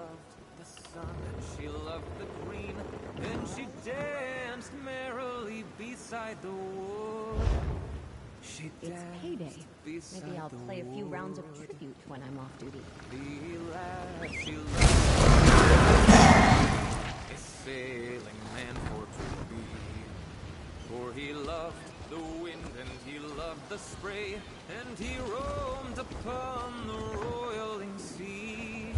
loved the sun and she loved the green, and she danced merrily beside the wood. It's payday. Maybe I'll play a few rounds of tribute when I'm off duty. The lad she loved, a sailing man for to be. For he loved the wind and he loved the spray, and he roamed upon the roiling sea.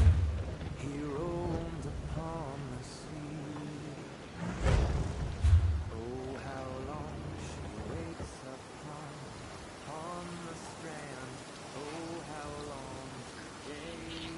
He roamed upon the sea. Oh, how long she waits upon the strand. Oh, how long she stays.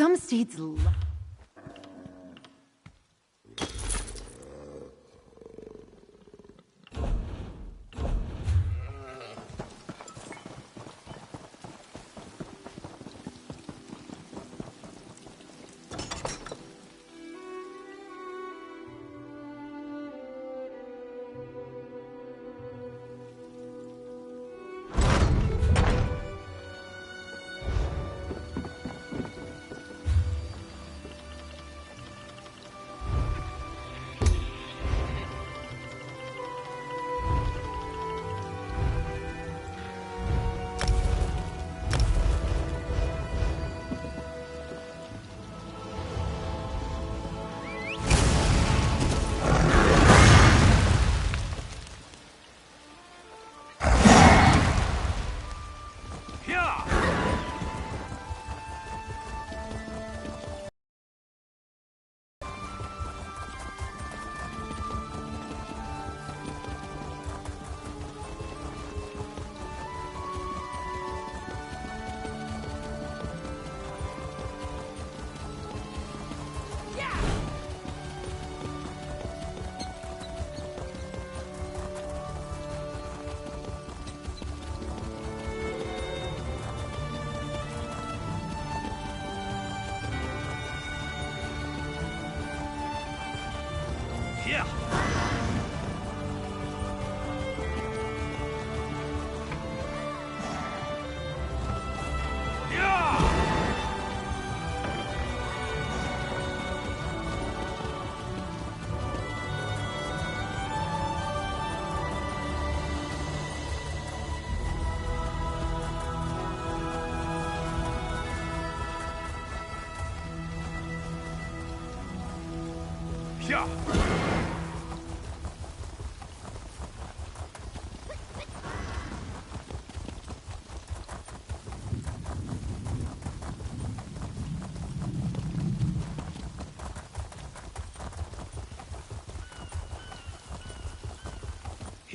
Some seeds Yeah.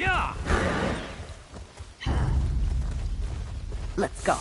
Yeah. Let's go.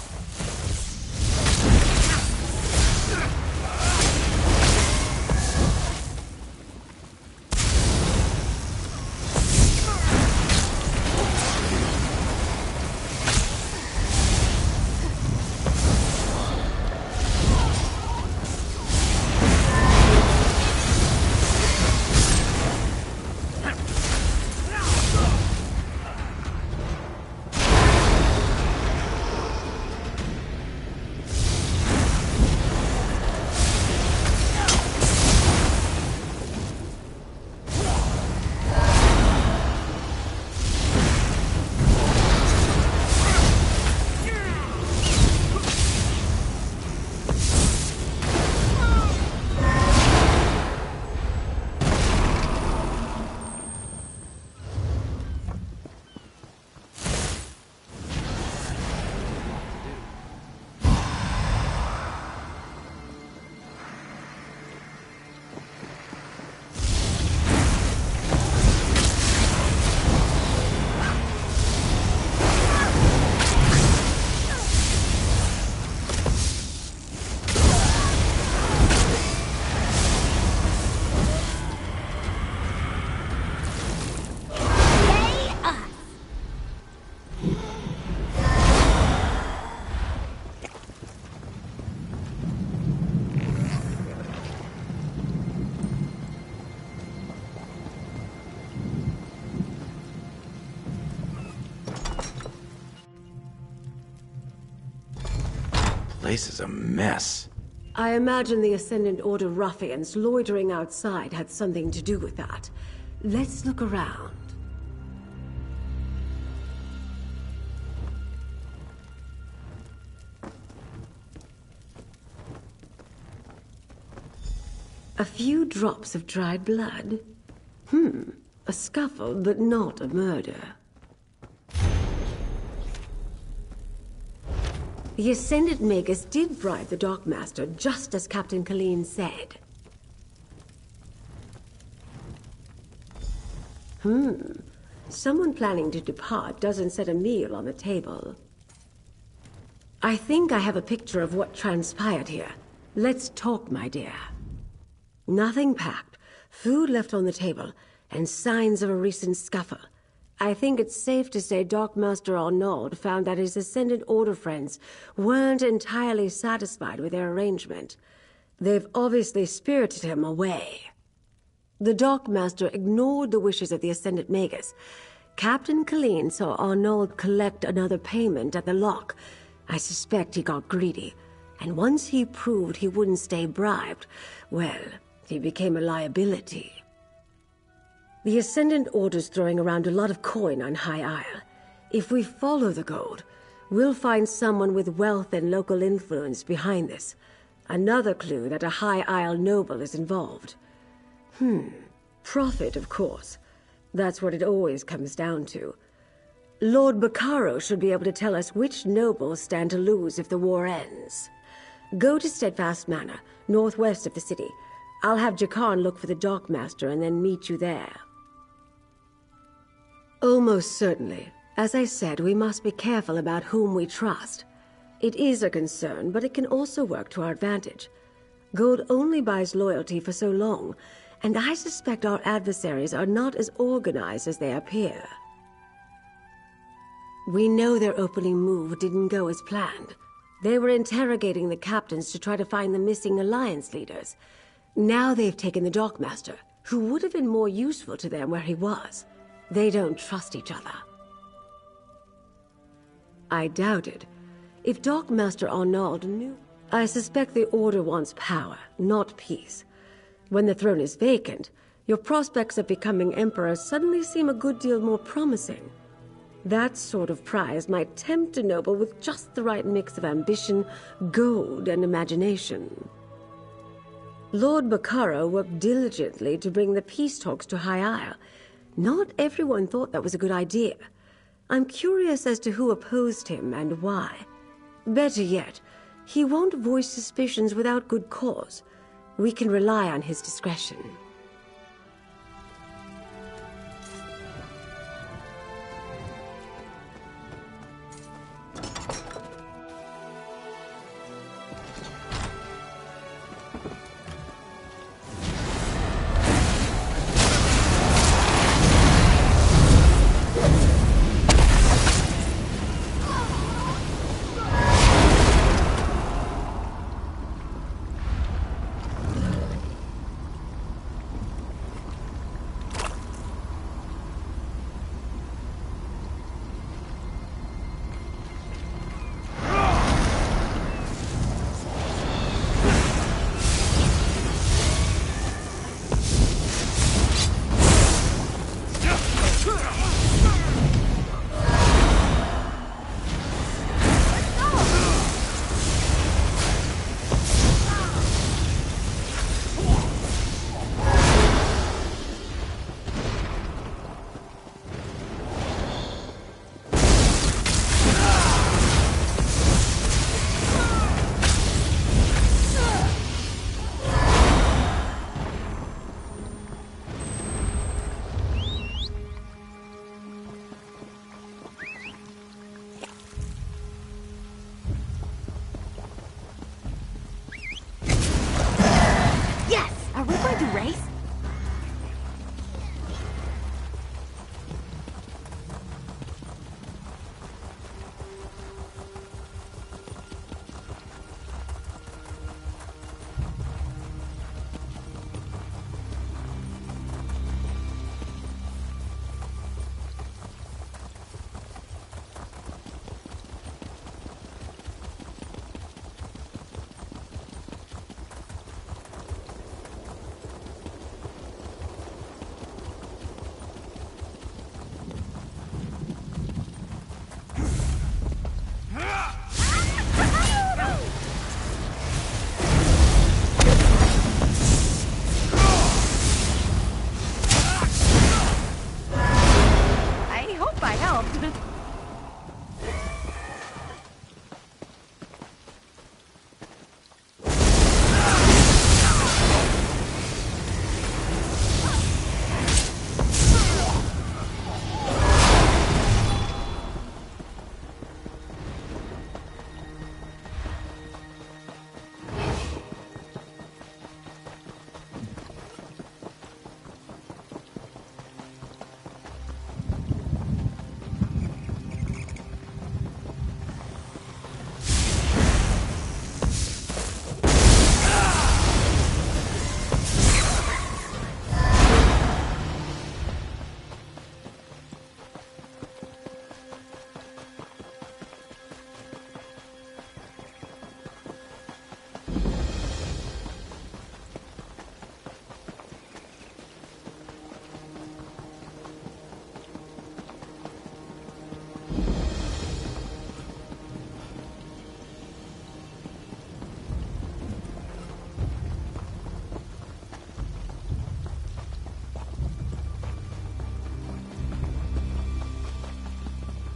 Place is a mess. I imagine the Ascendant Order ruffians loitering outside had something to do with that. Let's look around. A few drops of dried blood. A scuffle, but not a murder. The Ascendant Magus did bribe the Dockmaster, just as Captain Colleen said. Someone planning to depart doesn't set a meal on the table. I think I have a picture of what transpired here. Let's talk, my dear. Nothing packed, food left on the table, and signs of a recent scuffle. I think it's safe to say Dockmaster Arnaud found that his Ascendant Order friends weren't entirely satisfied with their arrangement. They've obviously spirited him away. The Dockmaster ignored the wishes of the Ascendant Magus. Captain Colleen saw Arnaud collect another payment at the lock. I suspect he got greedy, and once he proved he wouldn't stay bribed, well, he became a liability. The Ascendant Order's throwing around a lot of coin on High Isle. If we follow the gold, we'll find someone with wealth and local influence behind this. Another clue that a High Isle noble is involved. Profit, of course. That's what it always comes down to. Lord Bacaro should be able to tell us which nobles stand to lose if the war ends. Go to Steadfast Manor, northwest of the city. I'll have Jakarn look for the Dockmaster and then meet you there. Almost certainly. As I said, we must be careful about whom we trust. It is a concern, but it can also work to our advantage. Gold only buys loyalty for so long, and I suspect our adversaries are not as organized as they appear. We know their opening move didn't go as planned. They were interrogating the captains to try to find the missing Alliance leaders. Now they've taken the Dockmaster, who would have been more useful to them where he was. They don't trust each other. I doubted. If Dockmaster Arnaud knew... I suspect the Order wants power, not peace. When the throne is vacant, your prospects of becoming Emperor suddenly seem a good deal more promising. That sort of prize might tempt a noble with just the right mix of ambition, gold, and imagination. Lord Bacaro worked diligently to bring the peace talks to High Isle. Not everyone thought that was a good idea. I'm curious as to who opposed him and why. Better yet, he won't voice suspicions without good cause. We can rely on his discretion.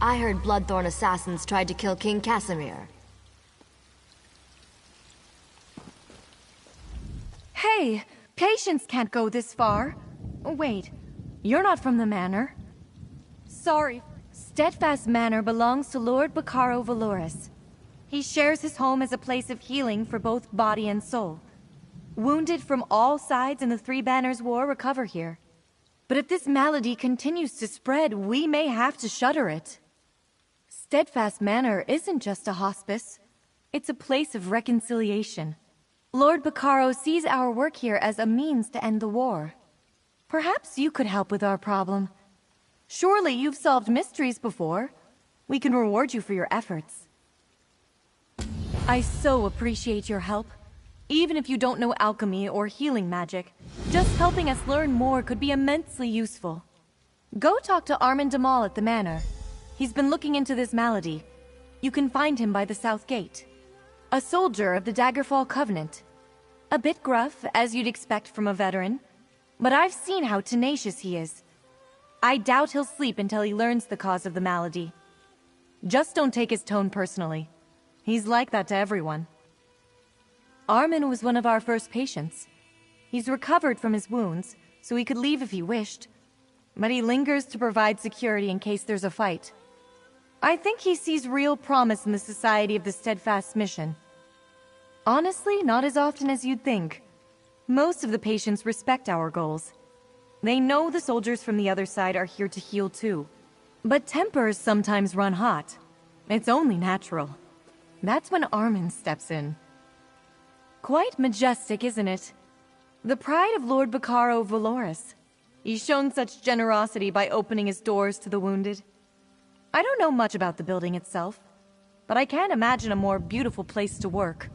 I heard Bloodthorn assassins tried to kill King Casimir. Hey, patients can't go this far. Oh, wait, you're not from the manor. Sorry. Steadfast Manor belongs to Lord Bacaro Valoris. He shares his home as a place of healing for both body and soul. Wounded from all sides in the Three Banners War recover here. But if this malady continues to spread, we may have to shutter it. Steadfast Manor isn't just a hospice. It's a place of reconciliation. Lord Bacaro sees our work here as a means to end the war. Perhaps you could help with our problem. Surely you've solved mysteries before. We can reward you for your efforts. I so appreciate your help. Even if you don't know alchemy or healing magic, just helping us learn more could be immensely useful. Go talk to Armin Damal at the manor. He's been looking into this malady. You can find him by the South Gate. A soldier of the Daggerfall Covenant. A bit gruff, as you'd expect from a veteran, but I've seen how tenacious he is. I doubt he'll sleep until he learns the cause of the malady. Just don't take his tone personally. He's like that to everyone. Armin was one of our first patients. He's recovered from his wounds, so he could leave if he wished. But he lingers to provide security in case there's a fight. I think he sees real promise in the Society of the Steadfast mission. Honestly, not as often as you'd think. Most of the patients respect our goals. They know the soldiers from the other side are here to heal too. But tempers sometimes run hot. It's only natural. That's when Armin steps in. Quite majestic, isn't it? The pride of Lord Bacaro Valoris. He's shown such generosity by opening his doors to the wounded. I don't know much about the building itself, but I can't imagine a more beautiful place to work.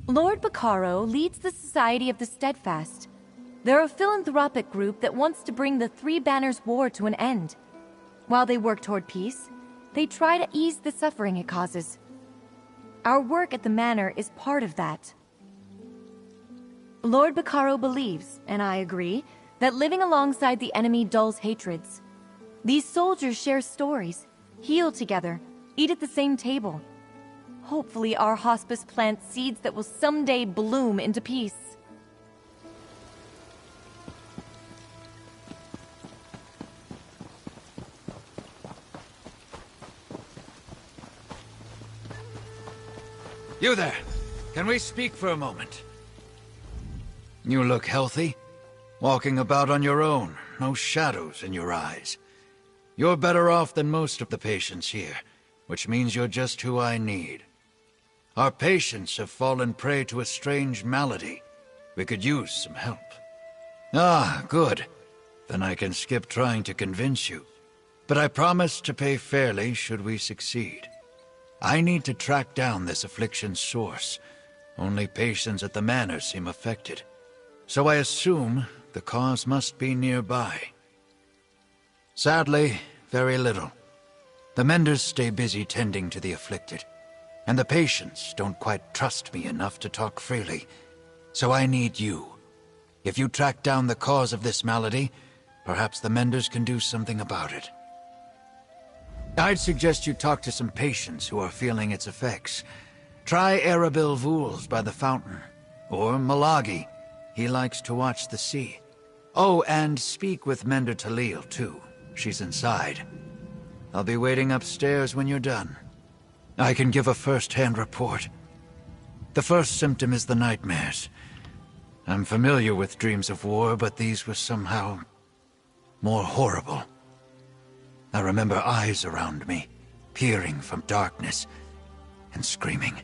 Lord Bacaro leads the Society of the Steadfast. They're a philanthropic group that wants to bring the Three Banners War to an end. While they work toward peace, they try to ease the suffering it causes. Our work at the manor is part of that. Lord Bacaro believes, and I agree, that living alongside the enemy dulls hatreds. These soldiers share stories, heal together, eat at the same table. Hopefully our hospice plants seeds that will someday bloom into peace. You there! Can we speak for a moment? You look healthy. Walking about on your own, no shadows in your eyes. You're better off than most of the patients here, which means you're just who I need. Our patients have fallen prey to a strange malady. We could use some help. Ah, good. Then I can skip trying to convince you. But I promise to pay fairly should we succeed. I need to track down this affliction's source. Only patients at the manor seem affected. So I assume the cause must be nearby. Sadly, very little. The menders stay busy tending to the afflicted, and the patients don't quite trust me enough to talk freely. So I need you. If you track down the cause of this malady, perhaps the menders can do something about it. I'd suggest you talk to some patients who are feeling its effects. Try Arabil Vools by the fountain, or Malagi. He likes to watch the sea. Oh, and speak with Mender Talil, too. She's inside. I'll be waiting upstairs when you're done. I can give a first-hand report. The first symptom is the nightmares. I'm familiar with dreams of war, but these were somehow more horrible. I remember eyes around me, peering from darkness, and screaming.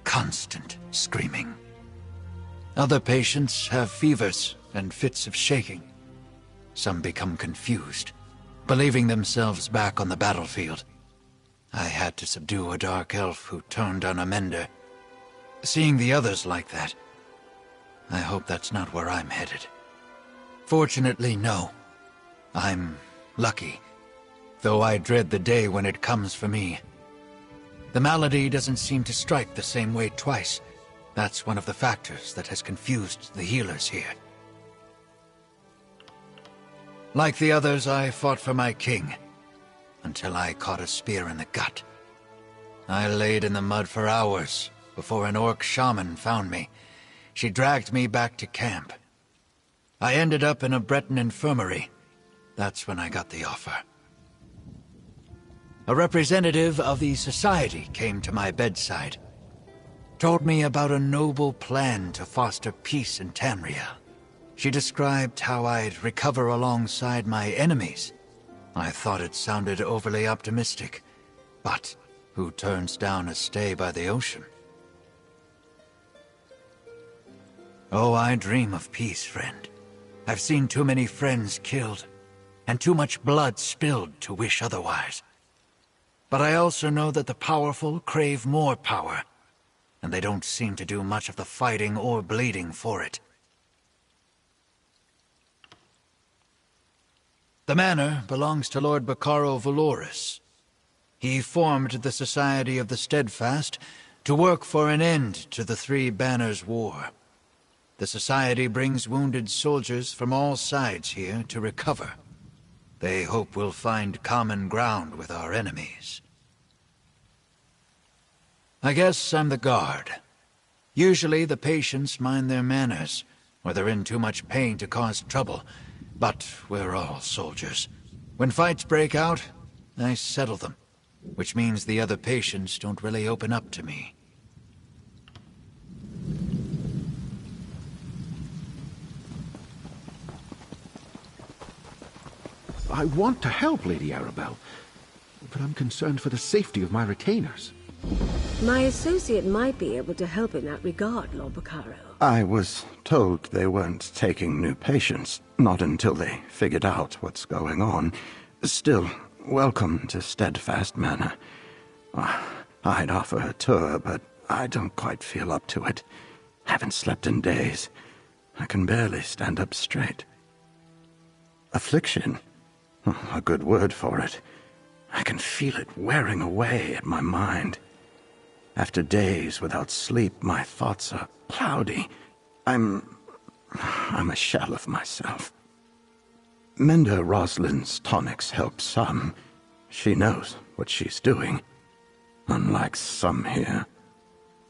Constant screaming. Other patients have fevers and fits of shaking. Some become confused, believing themselves back on the battlefield. I had to subdue a dark elf who turned on a mender. Seeing the others like that, I hope that's not where I'm headed. Fortunately, no. I'm lucky, though I dread the day when it comes for me. The malady doesn't seem to strike the same way twice. That's one of the factors that has confused the healers here. Like the others, I fought for my king. until I caught a spear in the gut. I laid in the mud for hours before an orc shaman found me. She dragged me back to camp. I ended up in a Breton infirmary. That's when I got the offer. A representative of the society came to my bedside. Told me about a noble plan to foster peace in Tamriel. She described how I'd recover alongside my enemies. I thought it sounded overly optimistic, but who turns down a stay by the ocean? Oh, I dream of peace, friend. I've seen too many friends killed, and too much blood spilled to wish otherwise. But I also know that the powerful crave more power, and they don't seem to do much of the fighting or bleeding for it. The manor belongs to Lord Bacaro Valoris. He formed the Society of the Steadfast to work for an end to the Three Banners War. The Society brings wounded soldiers from all sides here to recover. They hope we'll find common ground with our enemies. I guess I'm the guard. Usually the patients mind their manners, or they're in too much pain to cause trouble. But we're all soldiers. When fights break out, I settle them, which means the other patients don't really open up to me. I want to help, Lady Arabelle, but I'm concerned for the safety of my retainers. My associate might be able to help in that regard, Lord Bacaro. I was told they weren't taking new patients, not until they figured out what's going on. Still, welcome to Steadfast Manor. I'd offer a tour, but I don't quite feel up to it. Haven't slept in days. I can barely stand up straight. Affliction? A good word for it. I can feel it wearing away at my mind. After days without sleep, my thoughts are cloudy. I'm a shell of myself. Mender Rosalind's tonics help some. She knows what she's doing. Unlike some here.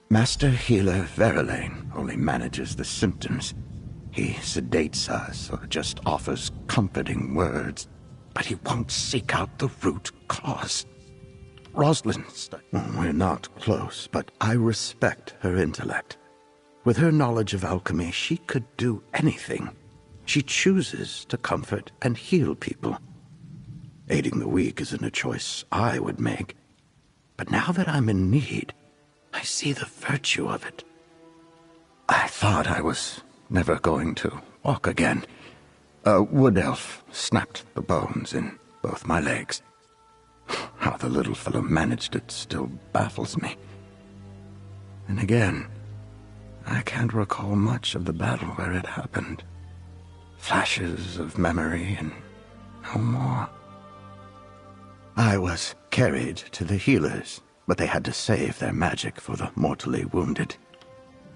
Master Healer Verlaine only manages the symptoms. He sedates us or just offers comforting words, but he won't seek out the root cause. Rosalind's... We're not close, but I respect her intellect. With her knowledge of alchemy, she could do anything. She chooses to comfort and heal people. Aiding the weak isn't a choice I would make. But now that I'm in need, I see the virtue of it. I thought I was never going to walk again. A wood elf snapped the bones in both my legs. How the little fellow managed it still baffles me. And again, I can't recall much of the battle where it happened. Flashes of memory and no more. I was carried to the healers, but they had to save their magic for the mortally wounded.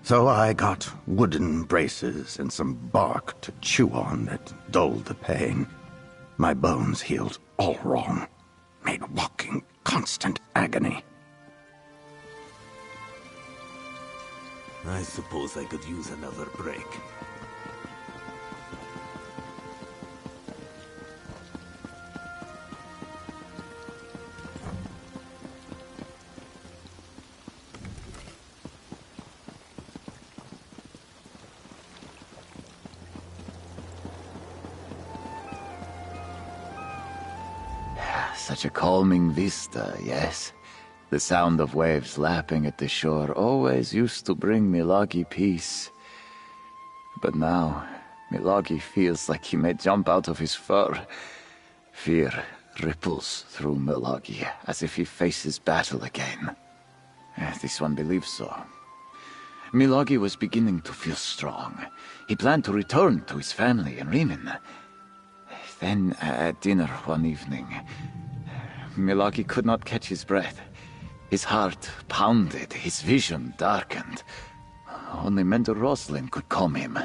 So I got wooden braces and some bark to chew on that dulled the pain. My bones healed all wrong, made walking constant agony. I suppose I could use another break. Such a calming vista, yes. The sound of waves lapping at the shore always used to bring Milagi peace. But now, Milagi feels like he may jump out of his fur. Fear ripples through Milagi, as if he faces battle again. This one believes so. Milagi was beginning to feel strong. He planned to return to his family in Riemann. Then, at dinner one evening, Milagi could not catch his breath. His heart pounded, his vision darkened. Only Mender Rosalind could calm him.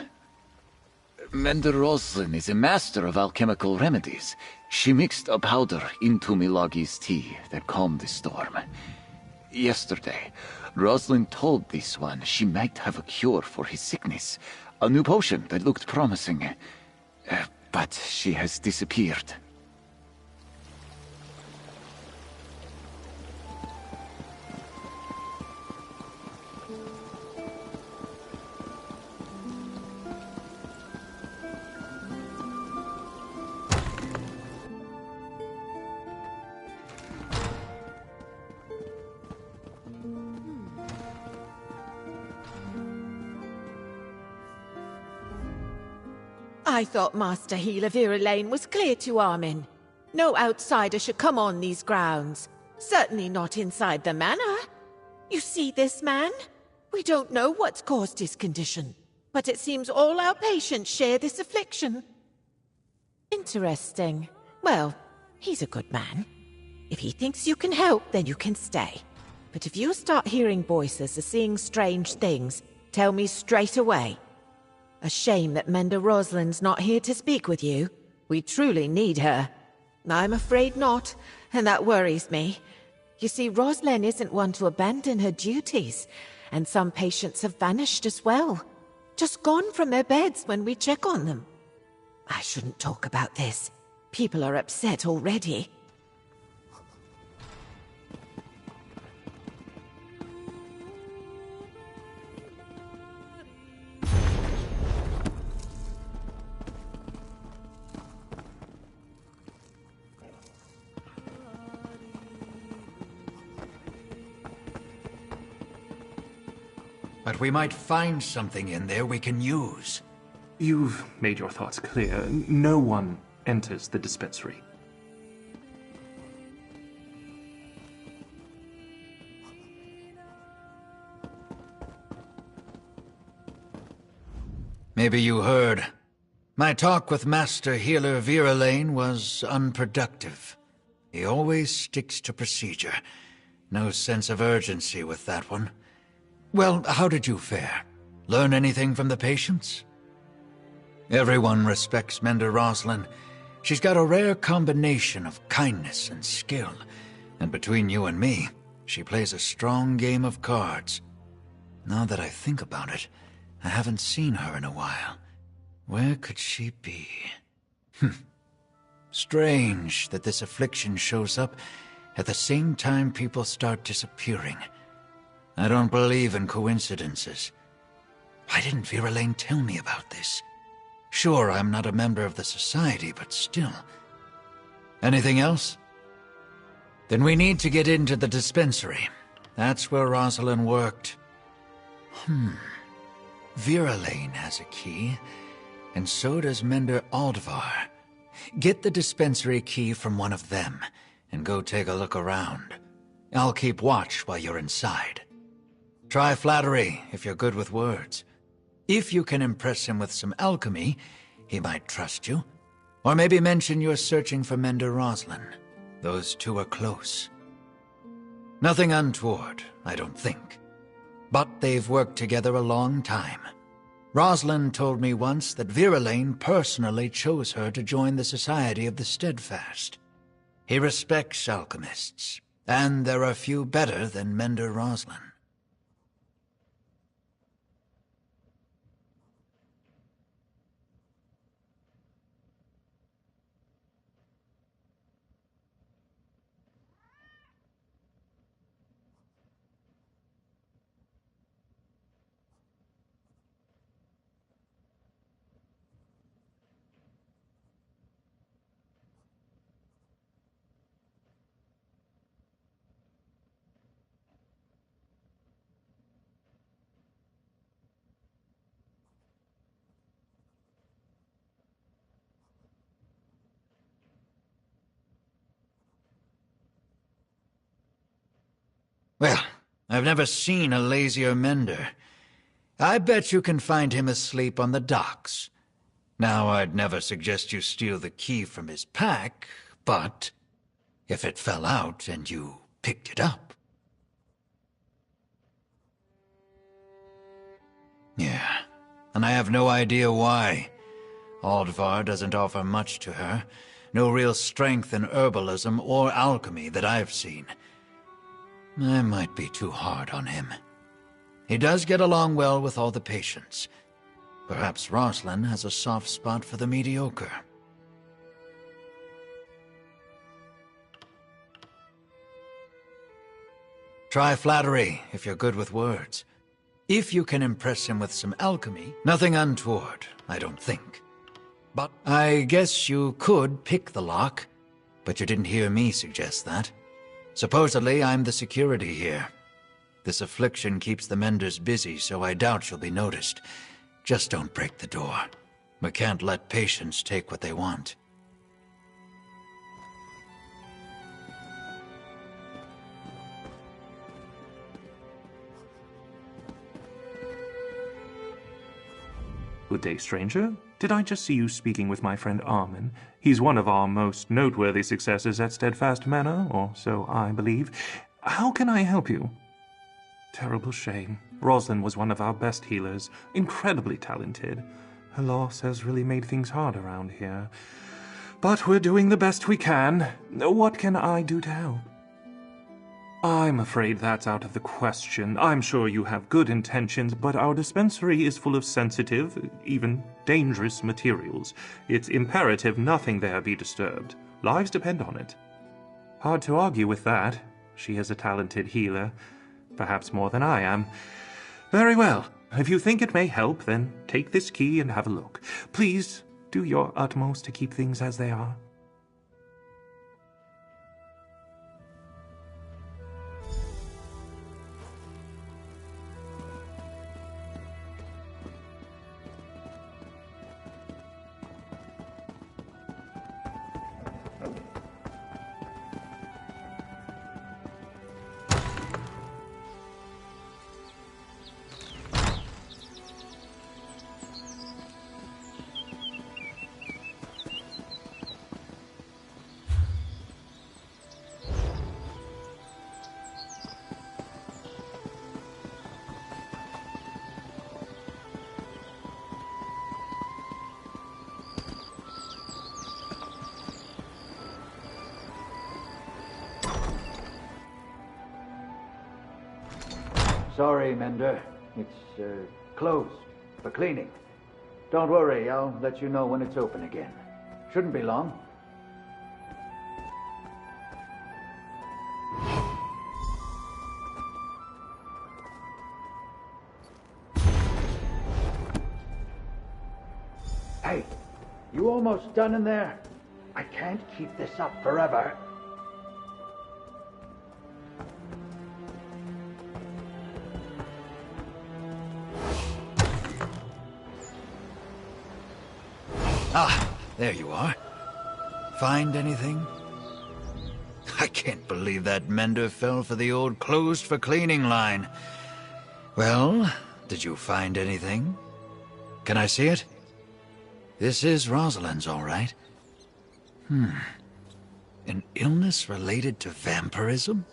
Mender Roslin is a master of alchemical remedies. She mixed a powder into Milagi's tea that calmed the storm. Yesterday, Roslin told this one she might have a cure for his sickness, a new potion that looked promising. But she has disappeared. I thought Master Healer Vera Lane was clear to Armin. No outsider should come on these grounds. Certainly not inside the manor. You see this man? We don't know what's caused his condition, but it seems all our patients share this affliction. Interesting. Well, he's a good man. If he thinks you can help, then you can stay. But if you start hearing voices or seeing strange things, tell me straight away. A shame that Mender Roslin's not here to speak with you. We truly need her. I'm afraid not, and that worries me. You see, Roslyn isn't one to abandon her duties, and some patients have vanished as well. Just gone from their beds when we check on them. I shouldn't talk about this. People are upset already. But we might find something in there we can use. You've made your thoughts clear. No one enters the dispensary. Maybe you heard. My talk with Master Healer Vera Lane was unproductive. He always sticks to procedure. No sense of urgency with that one. Well, how did you fare? Learn anything from the patients? Everyone respects Mender Roslin. She's got a rare combination of kindness and skill. And between you and me, she plays a strong game of cards. Now that I think about it, I haven't seen her in a while. Where could she be? Strange that this affliction shows up at the same time people start disappearing. I don't believe in coincidences. Why didn't Vera Lane tell me about this? Sure, I'm not a member of the society, but still. Anything else? Then we need to get into the dispensary. That's where Rosalind worked. Vera Lane has a key, and so does Mender Aldvar. Get the dispensary key from one of them, and go take a look around. I'll keep watch while you're inside. Try flattery if you're good with words. If you can impress him with some alchemy, he might trust you. Or maybe mention you're searching for Mender Roslin. Those two are close. Nothing untoward, I don't think. But they've worked together a long time. Roslin told me once that Vera Lane personally chose her to join the Society of the Steadfast. He respects alchemists, and there are few better than Mender Roslin. Well, I've never seen a lazier mender. I bet you can find him asleep on the docks. Now, I'd never suggest you steal the key from his pack, but if it fell out and you picked it up... Yeah, and I have no idea why. Aldvar doesn't offer much to her. No real strength in herbalism or alchemy that I've seen. I might be too hard on him. He does get along well with all the patients. Perhaps Rosalind has a soft spot for the mediocre. Try flattery, if you're good with words. If you can impress him with some alchemy, nothing untoward, I don't think. But I guess you could pick the lock, but you didn't hear me suggest that. Supposedly, I'm the security here. This affliction keeps the menders busy, so I doubt she'll be noticed. Just don't break the door. We can't let patients take what they want. Good day, stranger. Did I just see you speaking with my friend Armin? He's one of our most noteworthy successes at Steadfast Manor, or so I believe. How can I help you? Terrible shame. Rosalind was one of our best healers, incredibly talented. Her loss has really made things hard around here. But we're doing the best we can. What can I do to help? I'm afraid that's out of the question. I'm sure you have good intentions, but our dispensary is full of sensitive, even dangerous materials. It's imperative nothing there be disturbed. Lives depend on it. Hard to argue with that. She is a talented healer. Perhaps more than I am. Very well. If you think it may help, then take this key and have a look. Please do your utmost to keep things as they are. Sorry, Mender. It's, closed for cleaning. Don't worry, I'll let you know when it's open again. Shouldn't be long. Hey, you almost done in there? I can't keep this up forever. Ah, there you are. Find anything? I can't believe that mender fell for the old closed for cleaning line. Well, did you find anything? Can I see it? This is Rosalind's, all right. An illness related to vampirism?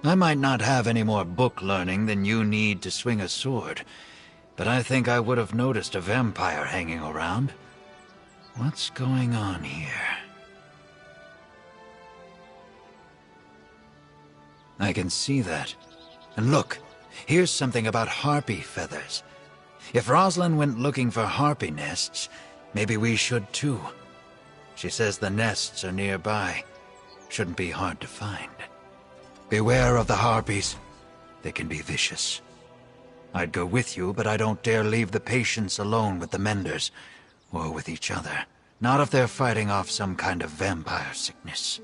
I might not have any more book learning than you need to swing a sword, but I think I would have noticed a vampire hanging around. What's going on here? I can see that. And look, here's something about harpy feathers. If Rosalind went looking for harpy nests, maybe we should too. She says the nests are nearby. Shouldn't be hard to find. Beware of the harpies. They can be vicious. I'd go with you, but I don't dare leave the patients alone with the menders. Or with each other. Not if they're fighting off some kind of vampire sickness.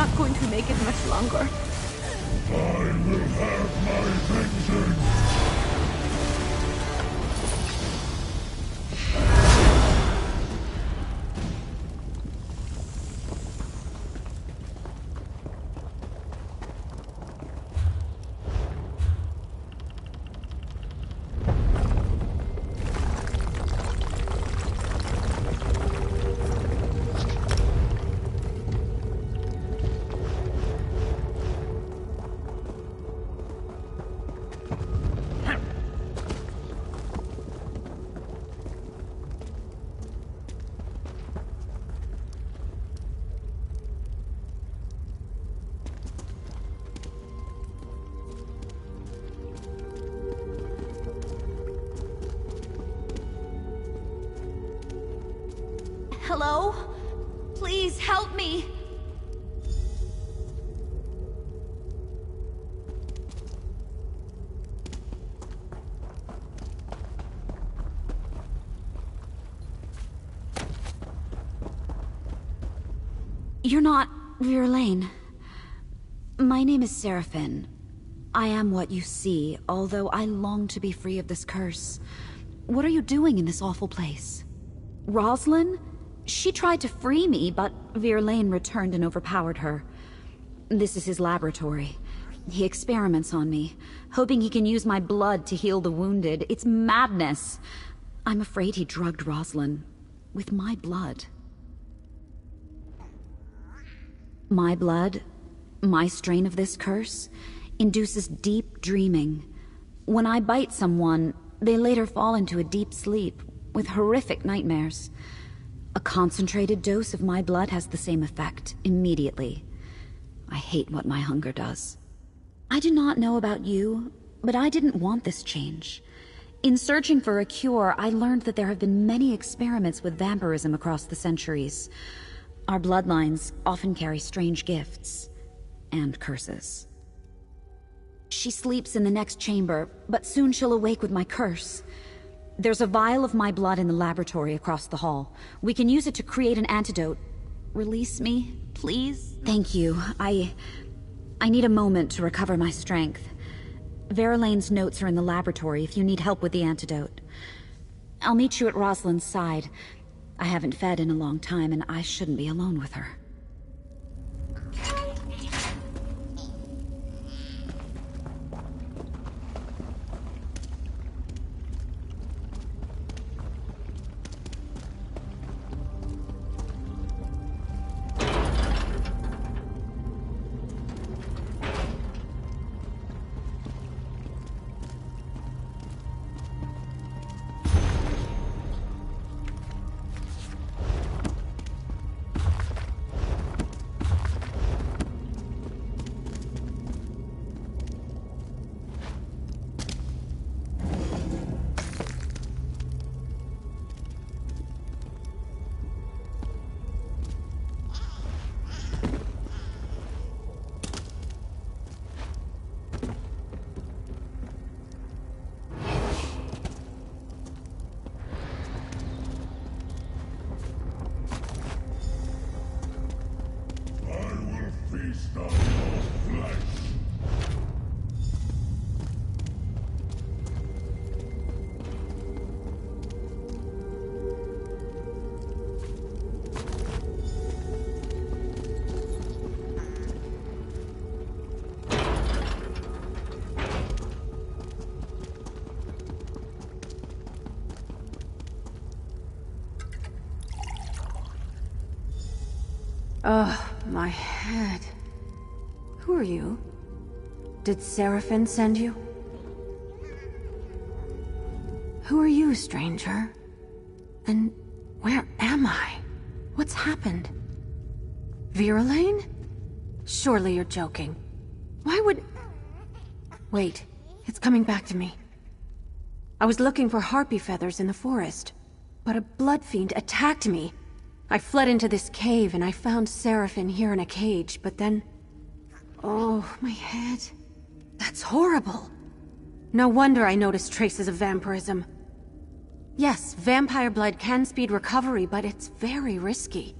not going to make it much longer. I will have my vengeance! Hello? Please help me! You're not Verlaine. My name is Seraphine. I am what you see, although I long to be free of this curse. What are you doing in this awful place? Rosalind? She tried to free me, but Verlaine returned and overpowered her. This is his laboratory. He experiments on me, hoping he can use my blood to heal the wounded. It's madness. I'm afraid he drugged Rosalind with my blood. My blood, my strain of this curse, induces deep dreaming. When I bite someone, they later fall into a deep sleep with horrific nightmares. A concentrated dose of my blood has the same effect immediately. I hate what my hunger does. I do not know about you, but I didn't want this change. In searching for a cure, I learned that there have been many experiments with vampirism across the centuries. Our bloodlines often carry strange gifts and curses. She sleeps in the next chamber, but soon she'll awake with my curse. There's a vial of my blood in the laboratory across the hall. We can use it to create an antidote. Release me, please? Thank you. I need a moment to recover my strength. Verlaine's notes are in the laboratory if you need help with the antidote. I'll meet you at Rosalind's side. I haven't fed in a long time, and I shouldn't be alone with her. Feast on your flesh. Ugh, my head. Who are you? Did Seraphine send you? Who are you, stranger? And where am I? What's happened? Verlaine? Surely you're joking. Why would... Wait, it's coming back to me. I was looking for harpy feathers in the forest, but a blood fiend attacked me. I fled into this cave and I found Seraphine here in a cage, but then... Oh, my head. That's horrible. No wonder I noticed traces of vampirism. Yes, vampire blood can speed recovery, but it's very risky.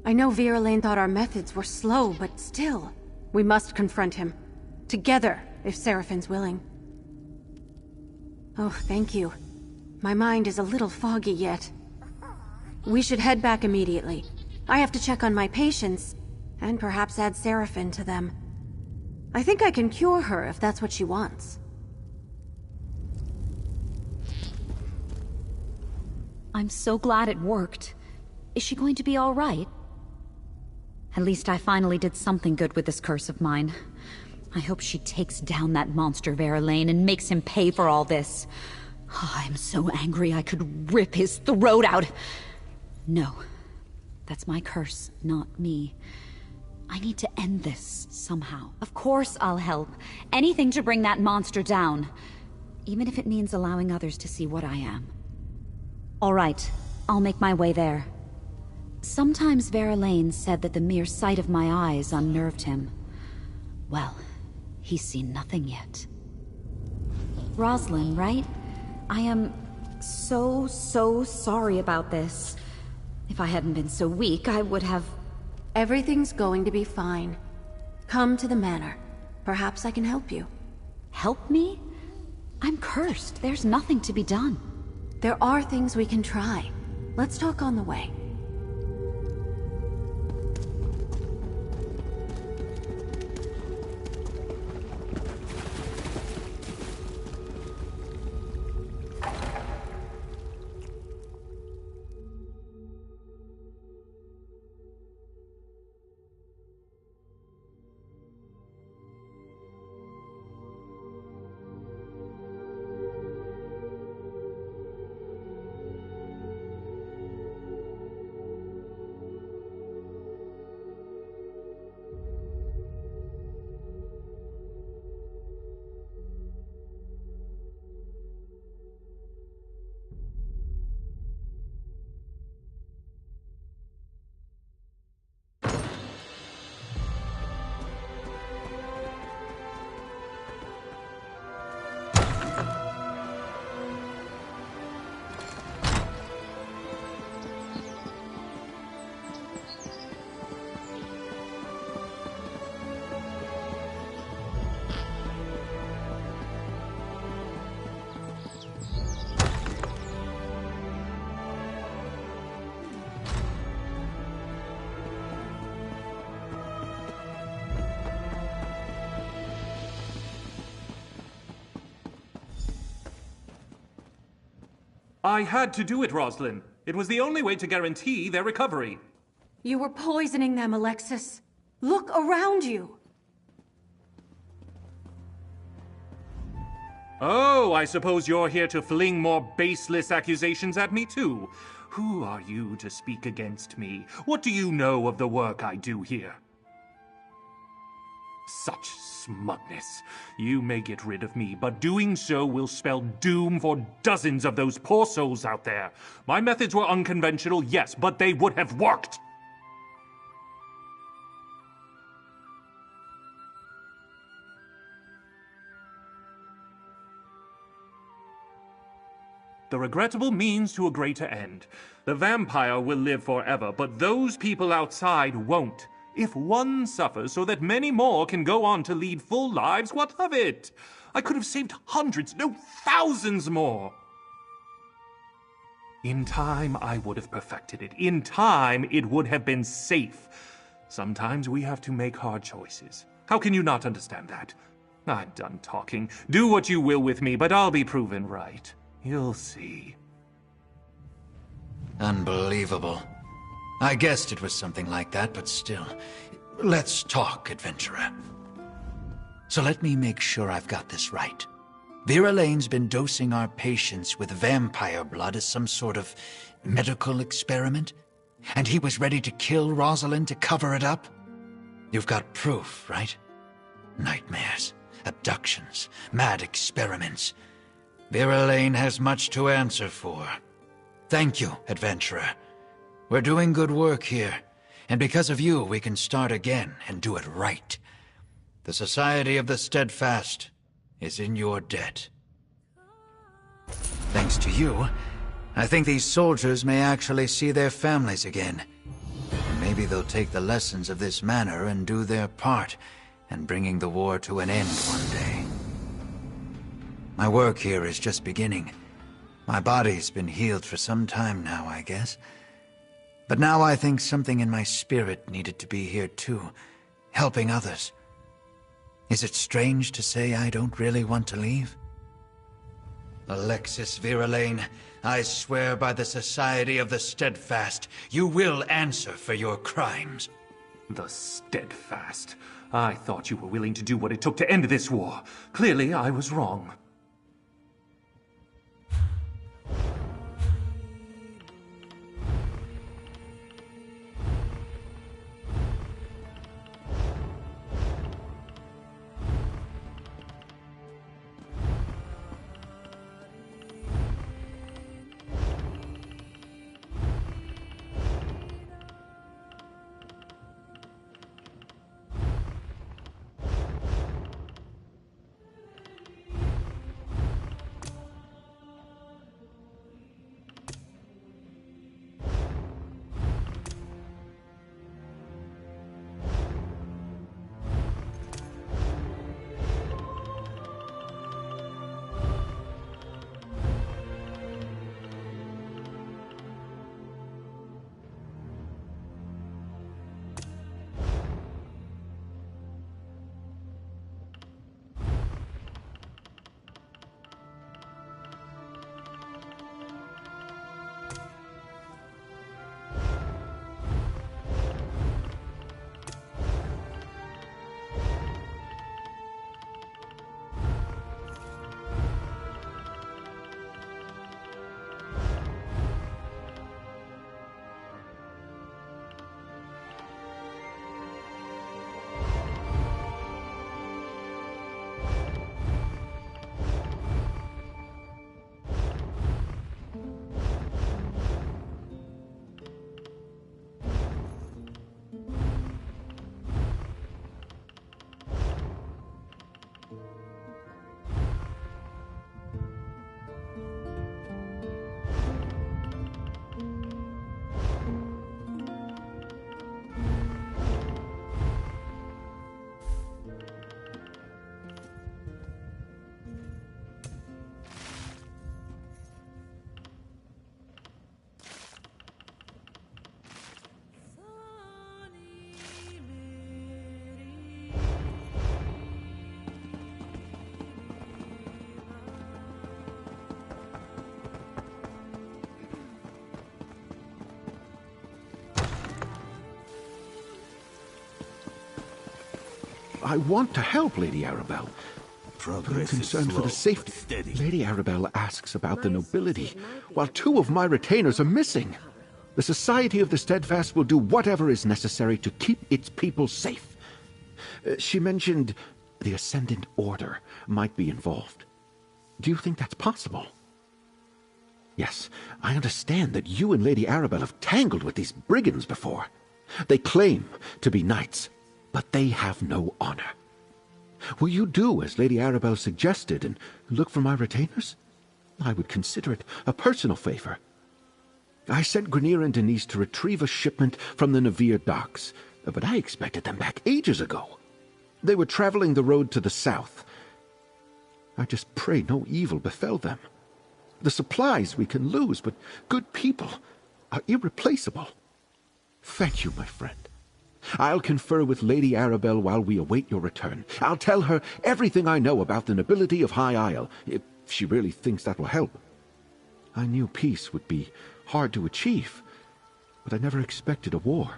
I know Vera Lane thought our methods were slow, but still. We must confront him. Together, if Seraphine's willing. Oh, thank you. My mind is a little foggy yet. We should head back immediately. I have to check on my patients, and perhaps add Seraphine to them. I think I can cure her if that's what she wants. I'm so glad it worked. Is she going to be all right? At least I finally did something good with this curse of mine. I hope she takes down that monster Vera Lane and makes him pay for all this. Oh, I'm so angry I could rip his throat out. No, that's my curse, not me. I need to end this somehow. Of course I'll help. Anything to bring that monster down. Even if it means allowing others to see what I am. All right, I'll make my way there. Sometimes Vera Lane said that the mere sight of my eyes unnerved him. Well, he's seen nothing yet. Rosalind, right? I am so sorry about this. If I hadn't been so weak, I would have... Everything's going to be fine. Come to the manor. Perhaps I can help you. Help me? I'm cursed. There's nothing to be done. There are things we can try. Let's talk on the way. I had to do it, Rosalind. It was the only way to guarantee their recovery. You were poisoning them, Alexis. Look around you. Oh, I suppose you're here to fling more baseless accusations at me, too. Who are you to speak against me? What do you know of the work I do here? Such smugness. You may get rid of me, but doing so will spell doom for dozens of those poor souls out there. My methods were unconventional, yes, but they would have worked. The regrettable means to a greater end. The vampire will live forever, but those people outside won't. If one suffers so that many more can go on to lead full lives, what of it? I could have saved hundreds, no, thousands more. In time, I would have perfected it. In time, it would have been safe. Sometimes we have to make hard choices. How can you not understand that? I'm done talking. Do what you will with me, but I'll be proven right. You'll see. Unbelievable. I guessed it was something like that, but still. Let's talk, adventurer. So let me make sure I've got this right. Vera Lane's been dosing our patients with vampire blood as some sort of medical experiment? And he was ready to kill Rosalind to cover it up? You've got proof, right? Nightmares, abductions, mad experiments. Vera Lane has much to answer for. Thank you, adventurer. We're doing good work here, and because of you, we can start again and do it right. The Society of the Steadfast is in your debt. Thanks to you, I think these soldiers may actually see their families again. And Maybe they'll take the lessons of this manor and do their part in bringing the war to an end one day. My work here is just beginning. My body's been healed for some time now, I guess. But now I think something in my spirit needed to be here too, helping others. Is it strange to say I don't really want to leave? Alexis Viralaine, I swear by the Society of the Steadfast, you will answer for your crimes. The Steadfast? I thought you were willing to do what it took to end this war. Clearly, I was wrong. I want to help, Lady Arabelle. But I'm concerned for the safety. Lady Arabelle asks about the nobility, while 2 of my retainers are missing. The Society of the Steadfast will do whatever is necessary to keep its people safe. She mentioned the Ascendant Order might be involved. Do you think that's possible? Yes, I understand that you and Lady Arabelle have tangled with these brigands before. They claim to be knights, but they have no honor. Will you do as Lady Arabelle suggested and look for my retainers? I would consider it a personal favor. I sent Grenier and Denise to retrieve a shipment from the Navir docks, but I expected them back ages ago. They were traveling the road to the south. I just pray no evil befell them. The supplies we can lose, but good people are irreplaceable. Thank you, my friend. I'll confer with Lady Arabelle while we await your return. I'll tell her everything I know about the nobility of High Isle, if she really thinks that will help. I knew peace would be hard to achieve, but I never expected a war.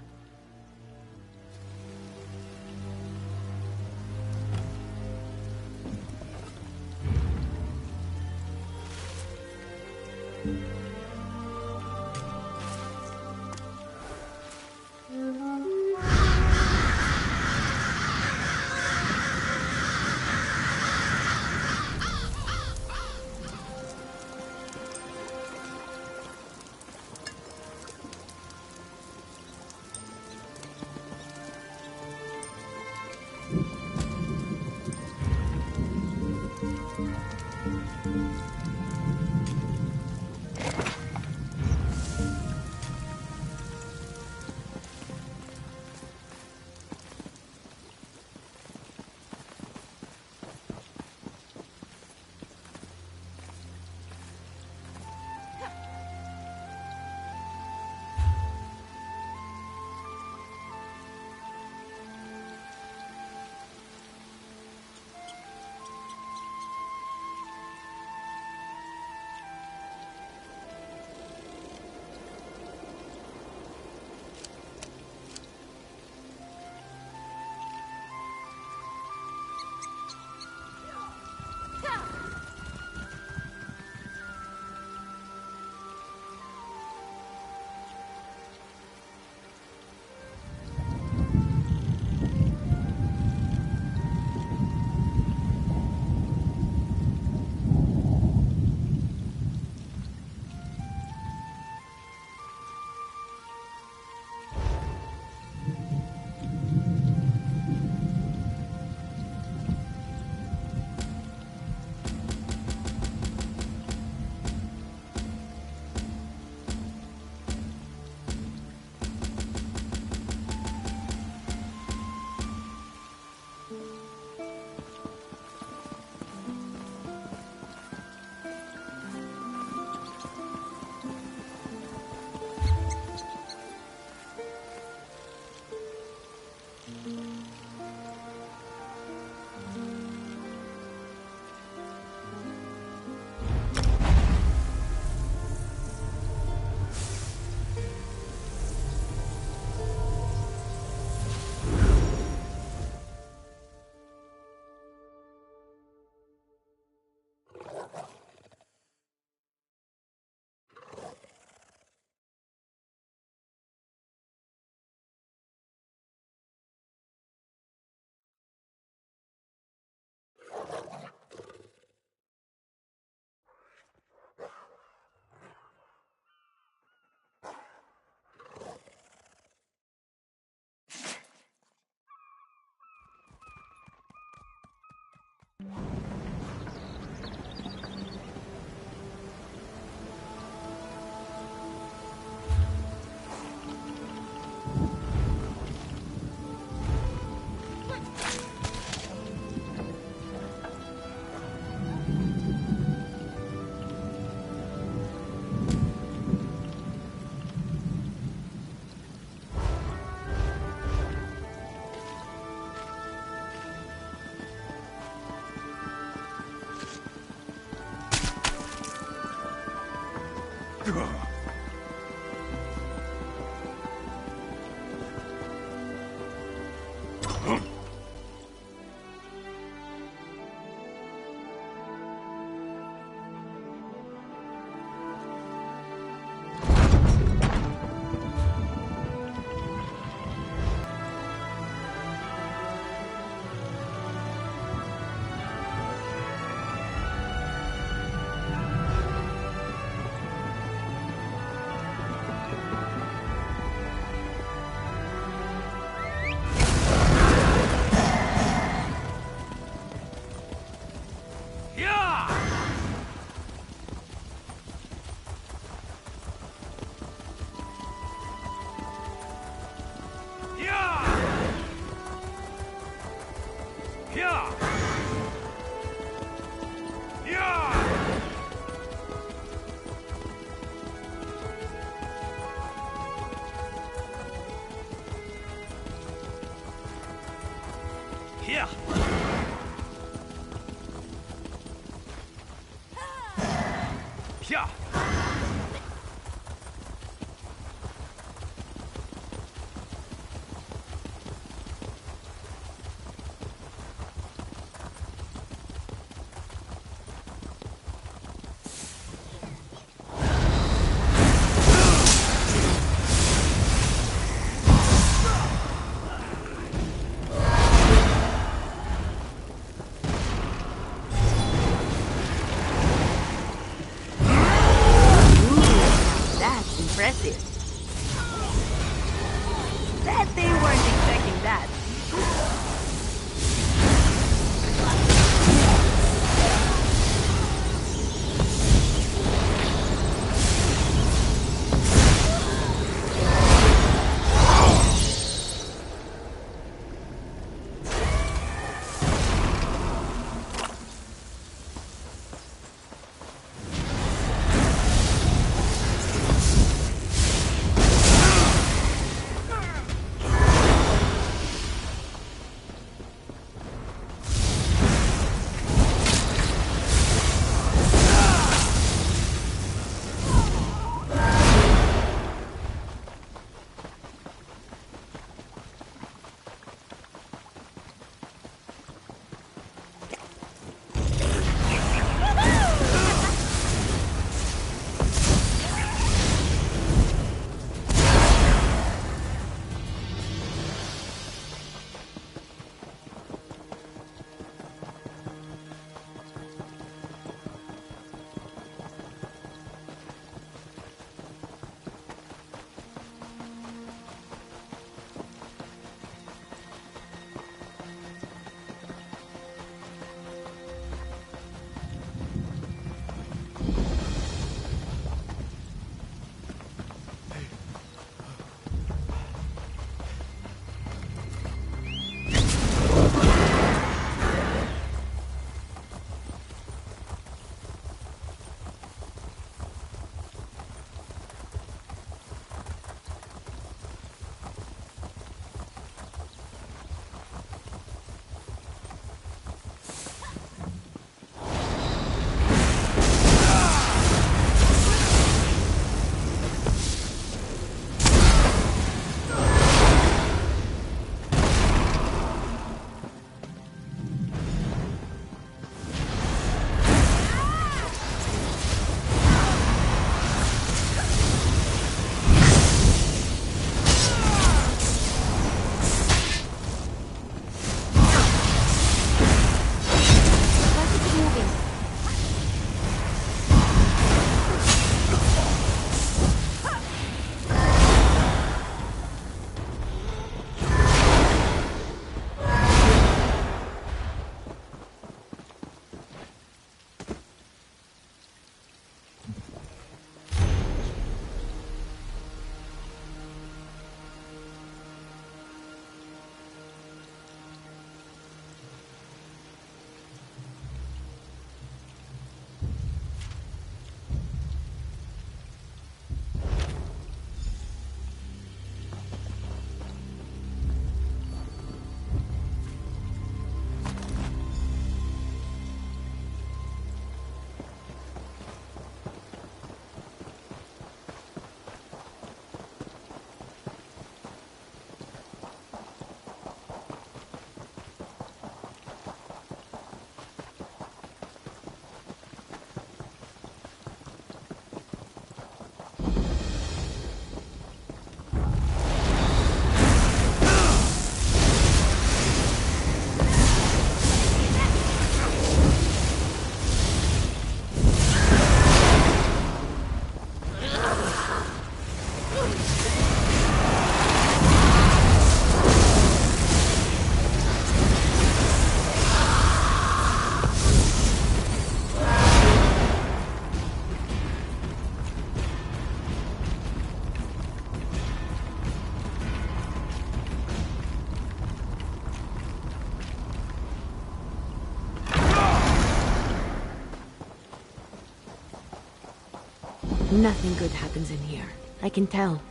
Nothing good happens in here. I can tell.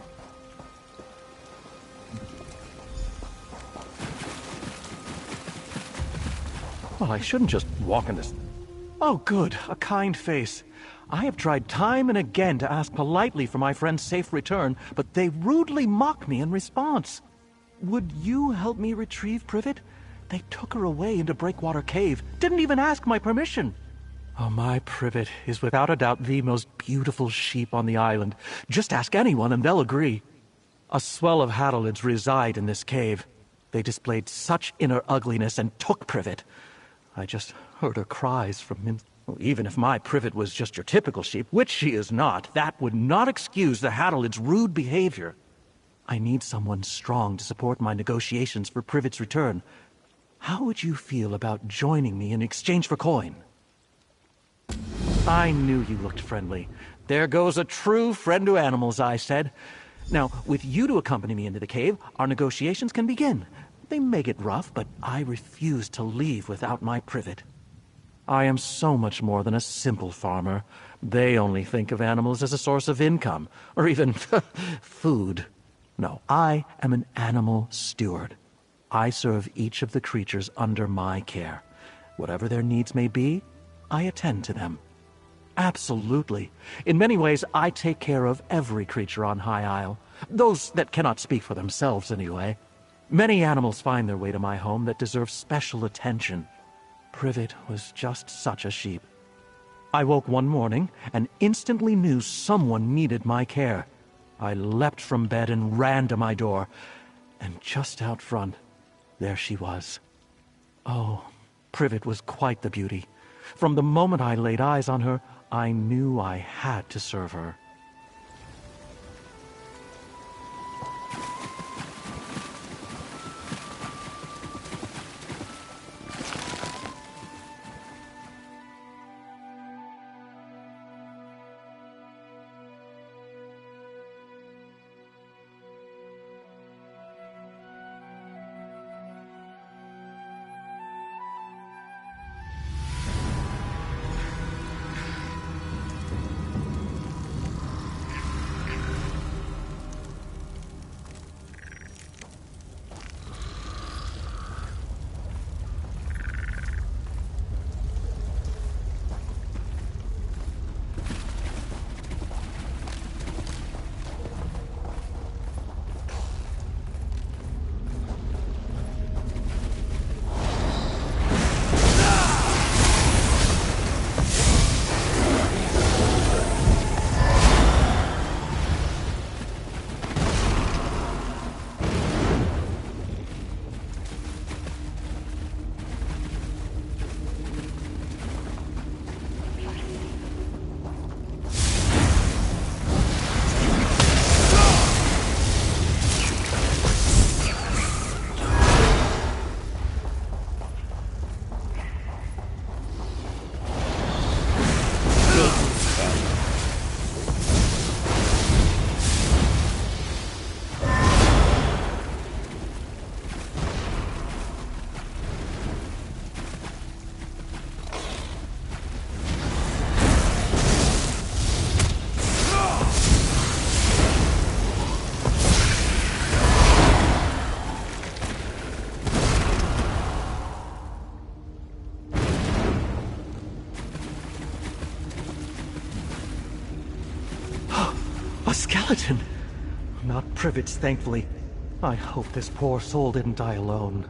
Well, I shouldn't just walk in this... Oh, good. A kind face. I have tried time and again to ask politely for my friend's safe return, but they rudely mock me in response. Would you help me retrieve Privet? They took her away into Breakwater Cave. Didn't even ask my permission. Oh, my Privet is without a doubt the most beautiful sheep on the island. Just ask anyone and they'll agree. A swell of Hadalids reside in this cave. They displayed such inner ugliness and took Privet. I just heard her cries from him. Even if my Privet was just your typical sheep, which she is not, that would not excuse the Hadalids' rude behavior. I need someone strong to support my negotiations for Privet's return. How would you feel about joining me in exchange for coin? I knew you looked friendly. There goes a true friend to animals, I said. Now, with you to accompany me into the cave, our negotiations can begin. They may get rough, but I refuse to leave without my Privet. I am so much more than a simple farmer. They only think of animals as a source of income, or even food. No, I am an animal steward. I serve each of the creatures under my care. Whatever their needs may be, I attend to them. Absolutely. In many ways, I take care of every creature on High Isle. Those that cannot speak for themselves, anyway. Many animals find their way to my home that deserve special attention. Privet was just such a sheep. I woke one morning and instantly knew someone needed my care. I leapt from bed and ran to my door, and just out front, there she was. Oh, Privet was quite the beauty. From the moment I laid eyes on her, I knew I had to serve her. A skeleton! Not Privet's, thankfully. I hope this poor soul didn't die alone.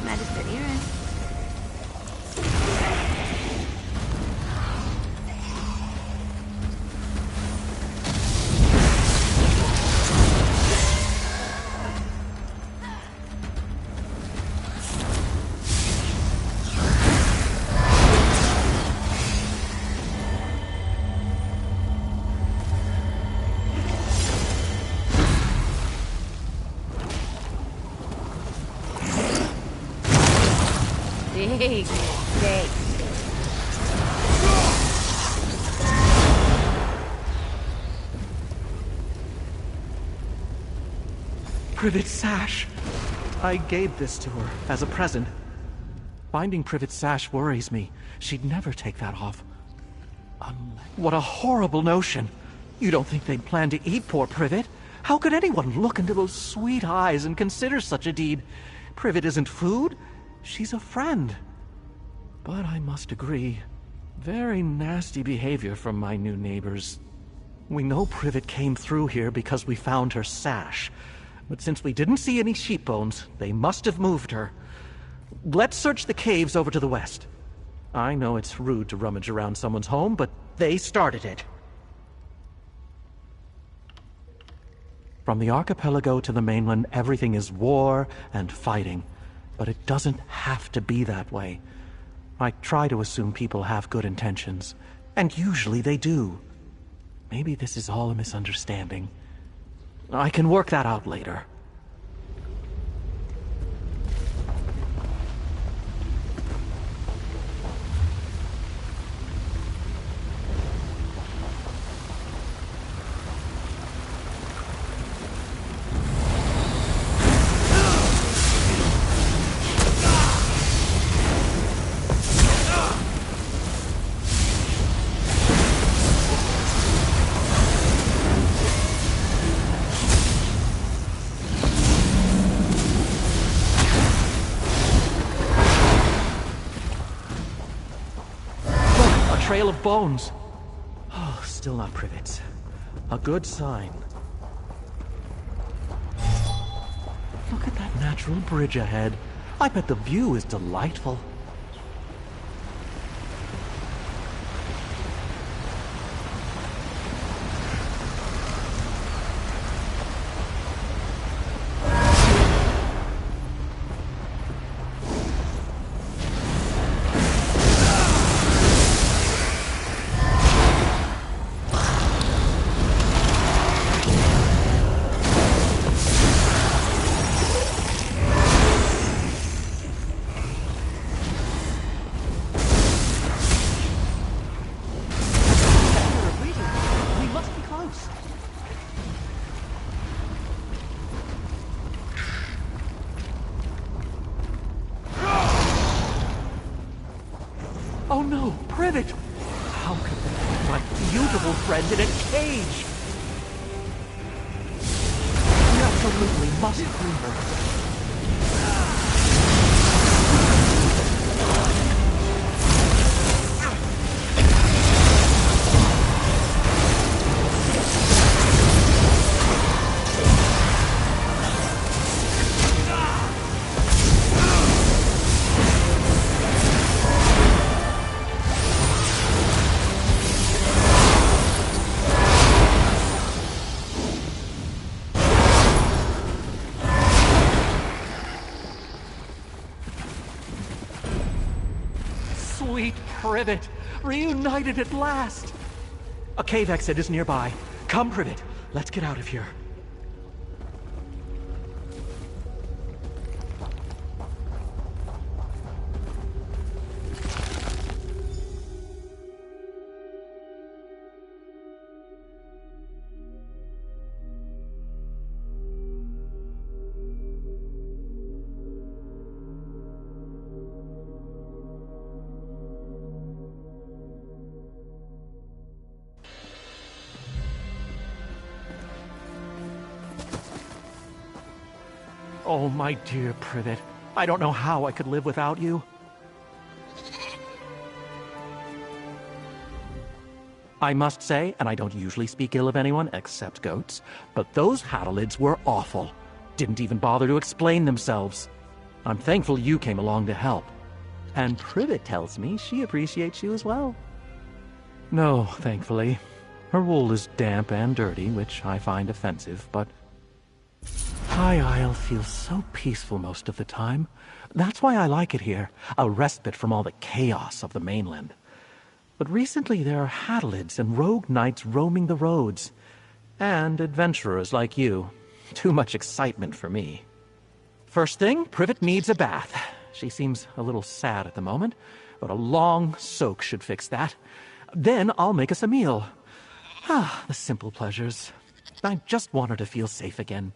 Magister Iris. Big mistake. Privet's sash. I gave this to her as a present. Finding Privet's sash worries me. She'd never take that off. What a horrible notion. You don't think they'd plan to eat poor Privet? How could anyone look into those sweet eyes and consider such a deed? Privet isn't food. She's a friend. But I must agree, very nasty behavior from my new neighbors. We know Privet came through here because we found her sash. But since we didn't see any sheep bones, they must have moved her. Let's search the caves over to the west. I know it's rude to rummage around someone's home, but they started it. From the archipelago to the mainland, everything is war and fighting. But it doesn't have to be that way. I try to assume people have good intentions, and usually they do. Maybe this is all a misunderstanding. I can work that out later. Trail of bones. Oh, still not Privet's. A good sign. Look at that natural bridge ahead. I bet the view is delightful. Oh no, Privet! How could they put my beautiful friend in a cage? We absolutely must free her. Sweet Privet, reunited at last! A cave exit is nearby. Come, Privet, let's get out of here. Oh, my dear Privet, I don't know how I could live without you. I must say, and I don't usually speak ill of anyone except goats, but those Haddalids were awful. Didn't even bother to explain themselves. I'm thankful you came along to help. And Privet tells me she appreciates you as well. No, thankfully. Her wool is damp and dirty, which I find offensive, but High Isle feels so peaceful most of the time. That's why I like it here, a respite from all the chaos of the mainland. But recently there are Haddalids and rogue knights roaming the roads. And adventurers like you. Too much excitement for me. First thing, Privet needs a bath. She seems a little sad at the moment, but a long soak should fix that. Then I'll make us a meal. Ah, the simple pleasures. I just want her to feel safe again.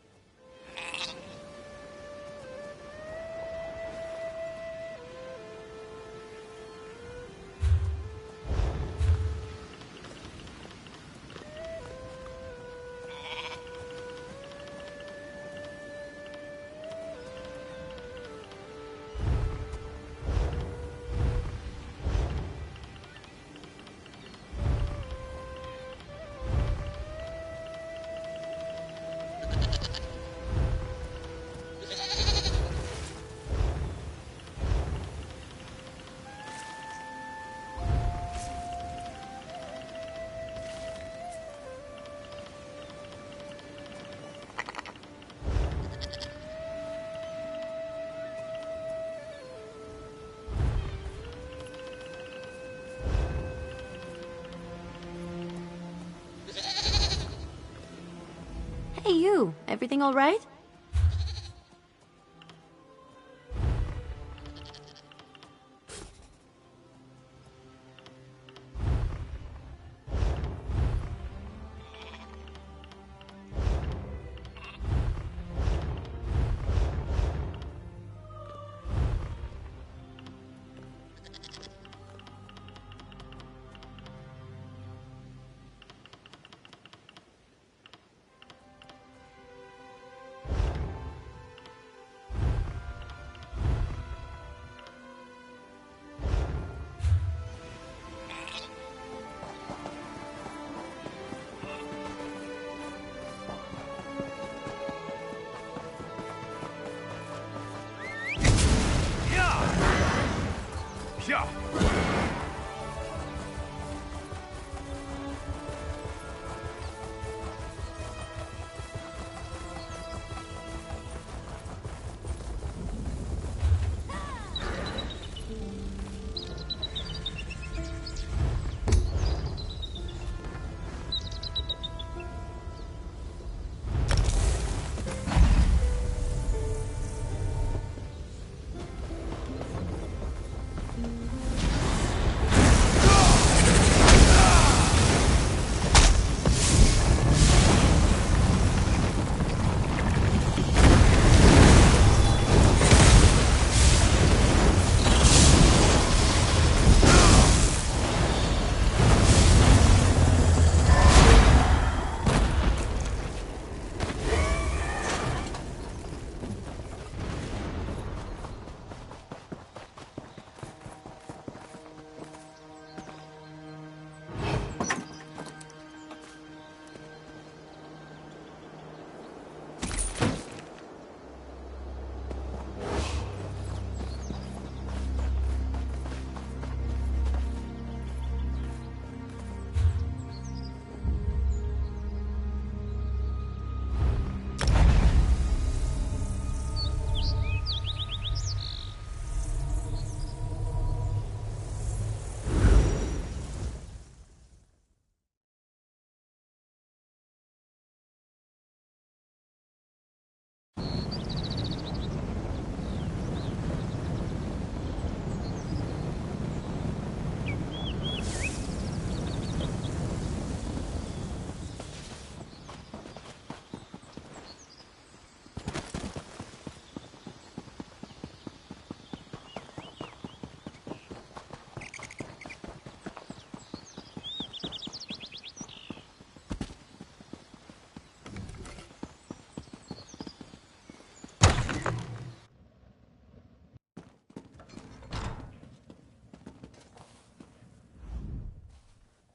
Hey, you. Everything all right? Yeah.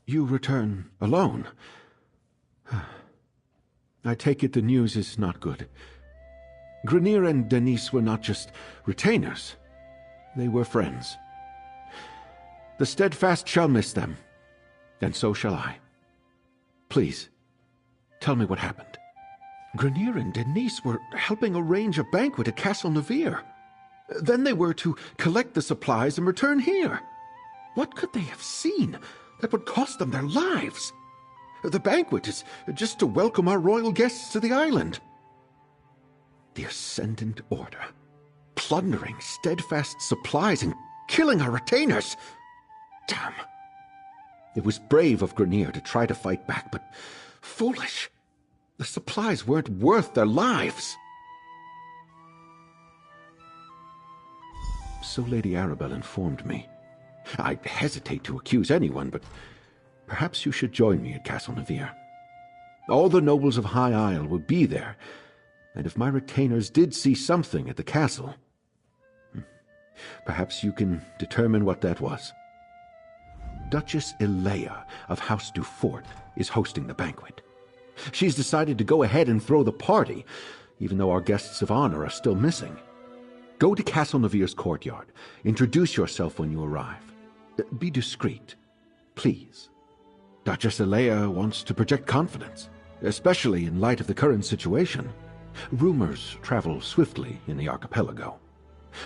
You return alone. I take it the news is not good. Grenier and Denise were not just retainers. They were friends. The Steadfast shall miss them, and so shall I. Please, tell me what happened. Grenier and Denise were helping arrange a banquet at Castle Navir. Then they were to collect the supplies and return here. What could they have seen that would cost them their lives? The banquet is just to welcome our royal guests to the island. The Ascendant Order, plundering Steadfast supplies and killing our retainers. Damn. It was brave of Grenier to try to fight back, but foolish. The supplies weren't worth their lives. So Lady Arabelle informed me. I hesitate to accuse anyone, but perhaps you should join me at Castle Navir. All the nobles of High Isle will be there, and if my retainers did see something at the castle, perhaps you can determine what that was. Duchess Elea of House Dufort is hosting the banquet. She's decided to go ahead and throw the party, even though our guests of honor are still missing. Go to Castle Navir's courtyard. Introduce yourself when you arrive. Be discreet, please. Duchess Elea wants to project confidence, especially in light of the current situation. Rumors travel swiftly in the archipelago.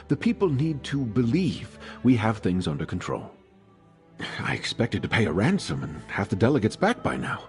The people need to believe we have things under control. I expected to pay a ransom and have the delegates back by now.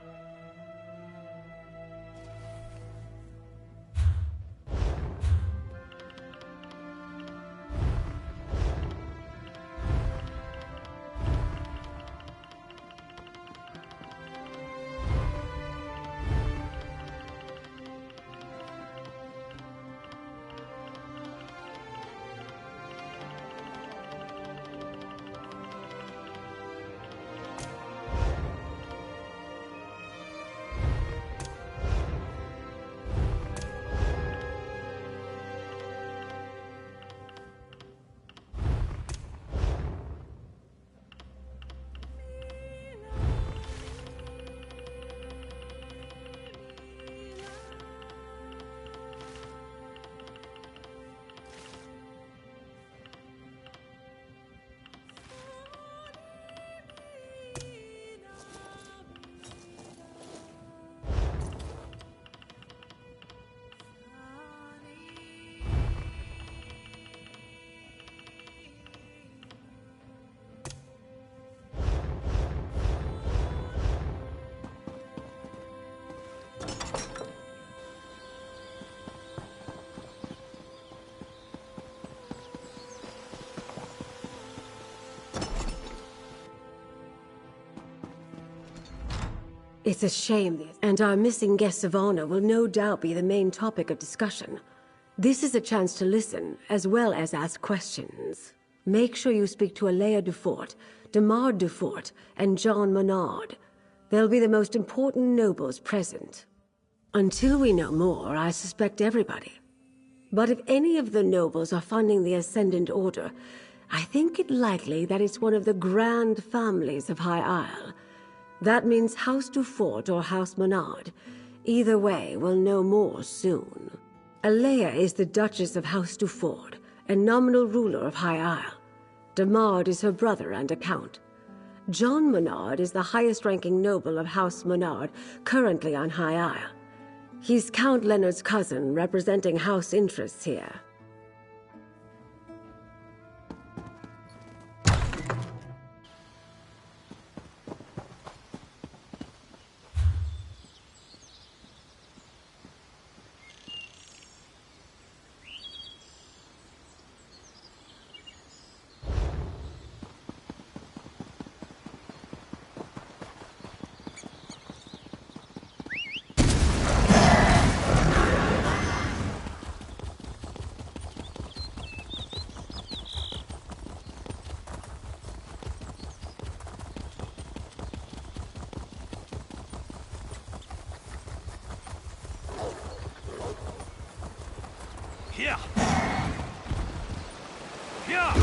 It's a shame, and our missing guests of honor will no doubt be the main topic of discussion. This is a chance to listen, as well as ask questions. Make sure you speak to Elea Dufort, Demar Dufort, and John Menard. They'll be the most important nobles present. Until we know more, I suspect everybody. But if any of the nobles are funding the Ascendant Order, I think it likely that it's one of the grand families of High Isle. That means House Dufort or House Menard. Either way, we'll know more soon. Elea is the Duchess of House Dufort and nominal ruler of High Isle. Demard is her brother and a count. John Menard is the highest-ranking noble of House Menard, currently on High Isle. He's Count Leonard's cousin, representing house interests here. Here! Here!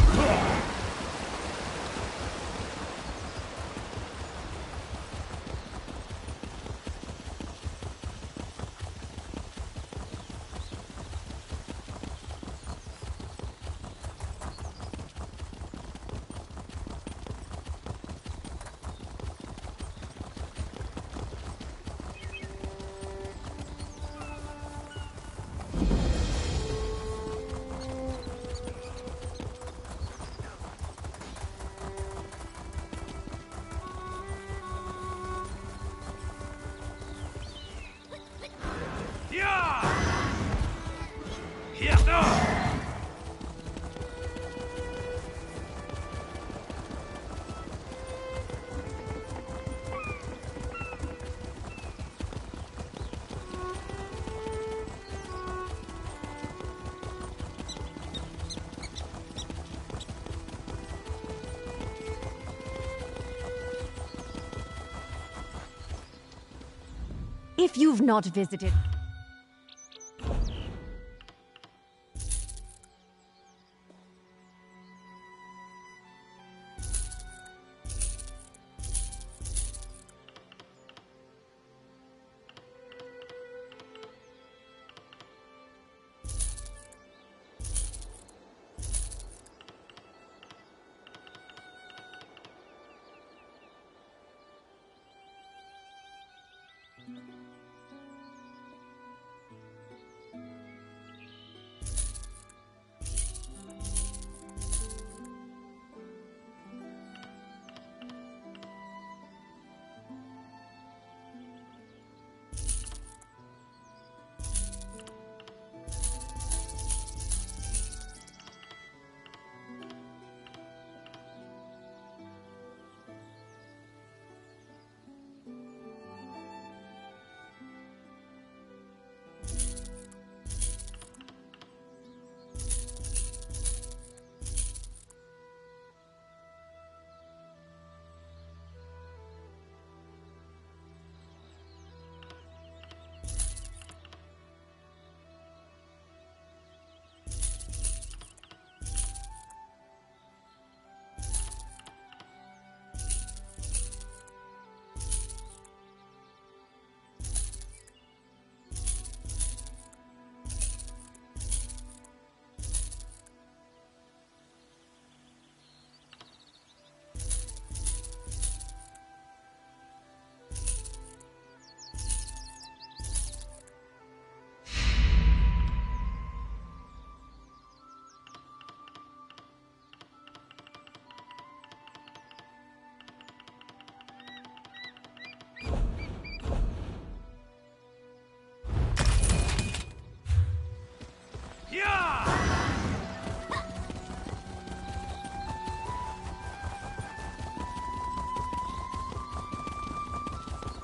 If you've not visited...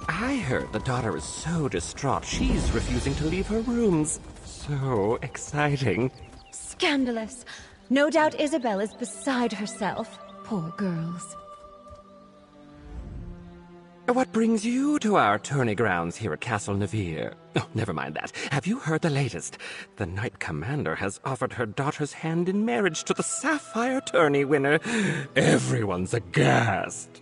I heard the daughter is so distraught she's refusing to leave her rooms. So exciting. Scandalous. No doubt Isabel is beside herself. Poor girls. What brings you to our tourney grounds here at Castle Navir? Oh, never mind that. Have you heard the latest? The Knight Commander has offered her daughter's hand in marriage to the Sapphire tourney winner. Everyone's aghast.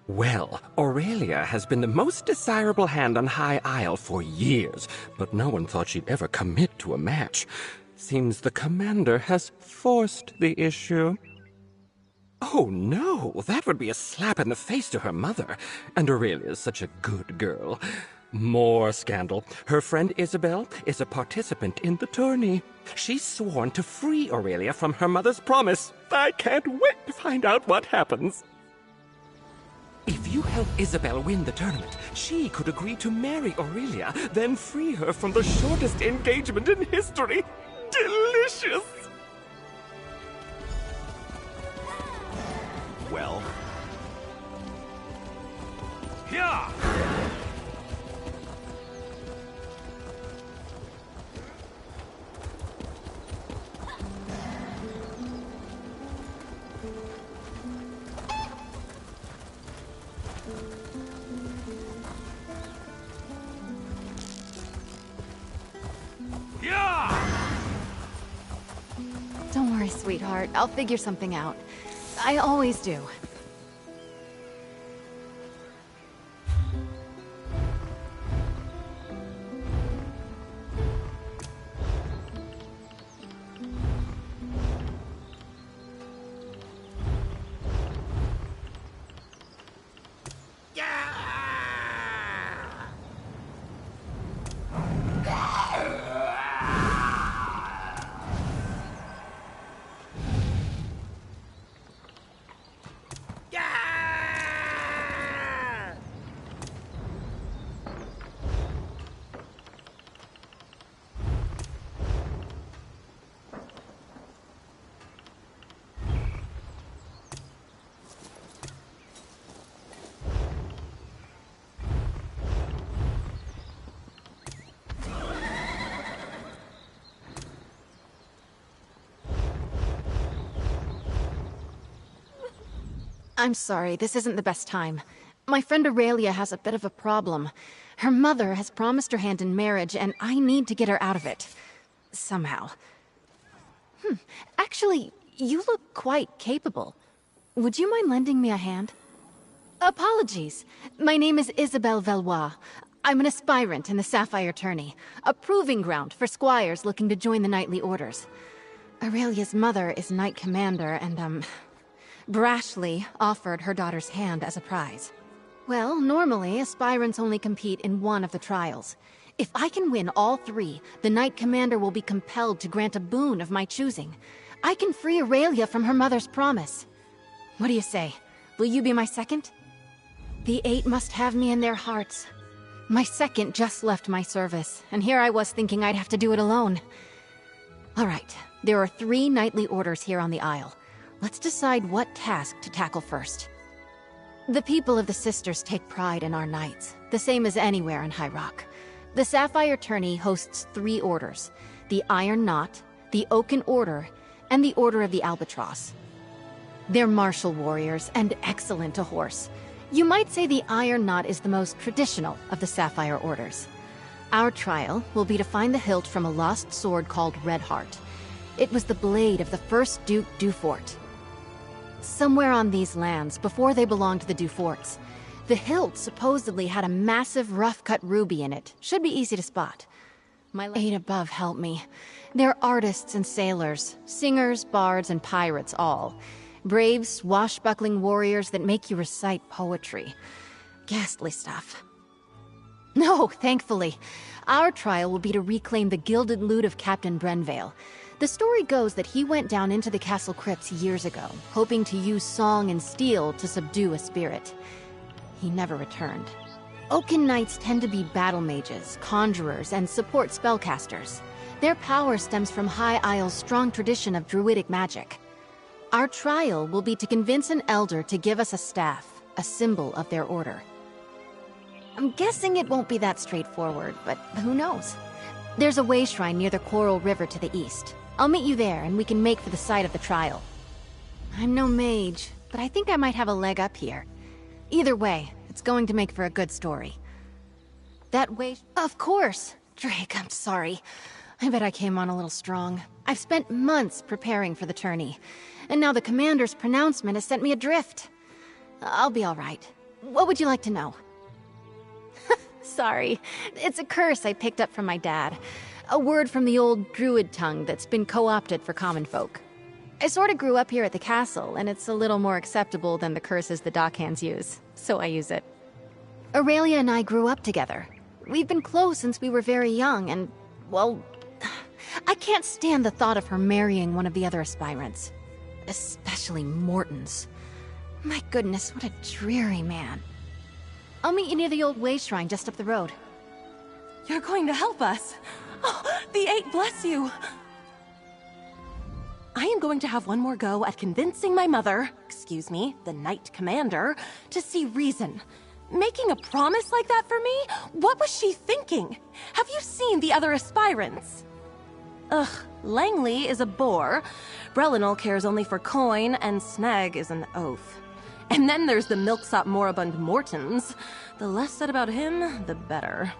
Well, Aurelia has been the most desirable hand on High Isle for years, but no one thought she'd ever commit to a match. Seems the Commander has forced the issue. Oh no, that would be a slap in the face to her mother. And Aurelia's such a good girl. More scandal. Her friend Isabel is a participant in the tourney. She's sworn to free Aurelia from her mother's promise. I can't wait to find out what happens. If you help Isabel win the tournament, she could agree to marry Aurelia, then free her from the shortest engagement in history. Delicious! Well... Yeah! Don't worry, sweetheart. I'll figure something out. I always do. I'm sorry, this isn't the best time. My friend Aurelia has a bit of a problem. Her mother has promised her hand in marriage, and I need to get her out of it. Somehow. Actually, you look quite capable. Would you mind lending me a hand? Apologies. My name is Isabelle Valois. I'm an aspirant in the Sapphire Tourney, a proving ground for squires looking to join the knightly orders. Aurelia's mother is Knight Commander, and, brashly offered her daughter's hand as a prize. Well, normally, aspirants only compete in one of the trials. If I can win all 3, the Knight Commander will be compelled to grant a boon of my choosing. I can free Aurelia from her mother's promise. What do you say? Will you be my second? The 8 must have me in their hearts. My second just left my service, and here I was thinking I'd have to do it alone. All right, there are 3 knightly orders here on the Isle. Let's decide what task to tackle first. The people of the Sisters take pride in our knights, the same as anywhere in High Rock. The Sapphire Tourney hosts 3 orders: the Iron Knot, the Oaken Order, and the Order of the Albatross. They're martial warriors and excellent to horse. You might say the Iron Knot is the most traditional of the Sapphire Orders. Our trial will be to find the hilt from a lost sword called Redheart. It was the blade of the first Duke Dufort. Somewhere on these lands, before they belonged to the Duforts, the hilt supposedly had a massive rough-cut ruby in it. Should be easy to spot. My 8 above help me. They're artists and sailors, singers, bards, and pirates all. Brave, swashbuckling warriors that make you recite poetry. Ghastly stuff. No, thankfully. Our trial will be to reclaim the gilded loot of Captain Brenvale. The story goes that he went down into the castle crypts years ago, hoping to use song and steel to subdue a spirit. He never returned. Oaken Knights tend to be battle mages, conjurers, and support spellcasters. Their power stems from High Isle's strong tradition of druidic magic. Our trial will be to convince an elder to give us a staff, a symbol of their order. I'm guessing it won't be that straightforward, but who knows? There's a way shrine near the Coral River to the east. I'll meet you there, and we can make for the site of the trial. I'm no mage, but I think I might have a leg up here. Either way, it's going to make for a good story. That way... Of course! Drake, I'm sorry. I bet I came on a little strong. I've spent months preparing for the tourney, and now the commander's pronouncement has sent me adrift. I'll be all right. What would you like to know? Sorry. It's a curse I picked up from my dad. A word from the old druid tongue that's been co-opted for common folk. I sort of grew up here at the castle, and it's a little more acceptable than the curses the dockhands use, so I use it. Aurelia and I grew up together. We've been close since we were very young, and, well, I can't stand the thought of her marrying one of the other aspirants. Especially Morton's. My goodness, what a dreary man. I'll meet you near the old way shrine just up the road. You're going to help us. Oh, the 8 bless you. I am going to have one more go at convincing my mother, the Knight Commander, to see reason. Making a promise like that for me? What was she thinking? Have you seen the other aspirants? Ugh, Langley is a bore, Brelinol cares only for coin, and Snag is an oath. And then there's the milksop moribund Mortons. The less said about him, the better.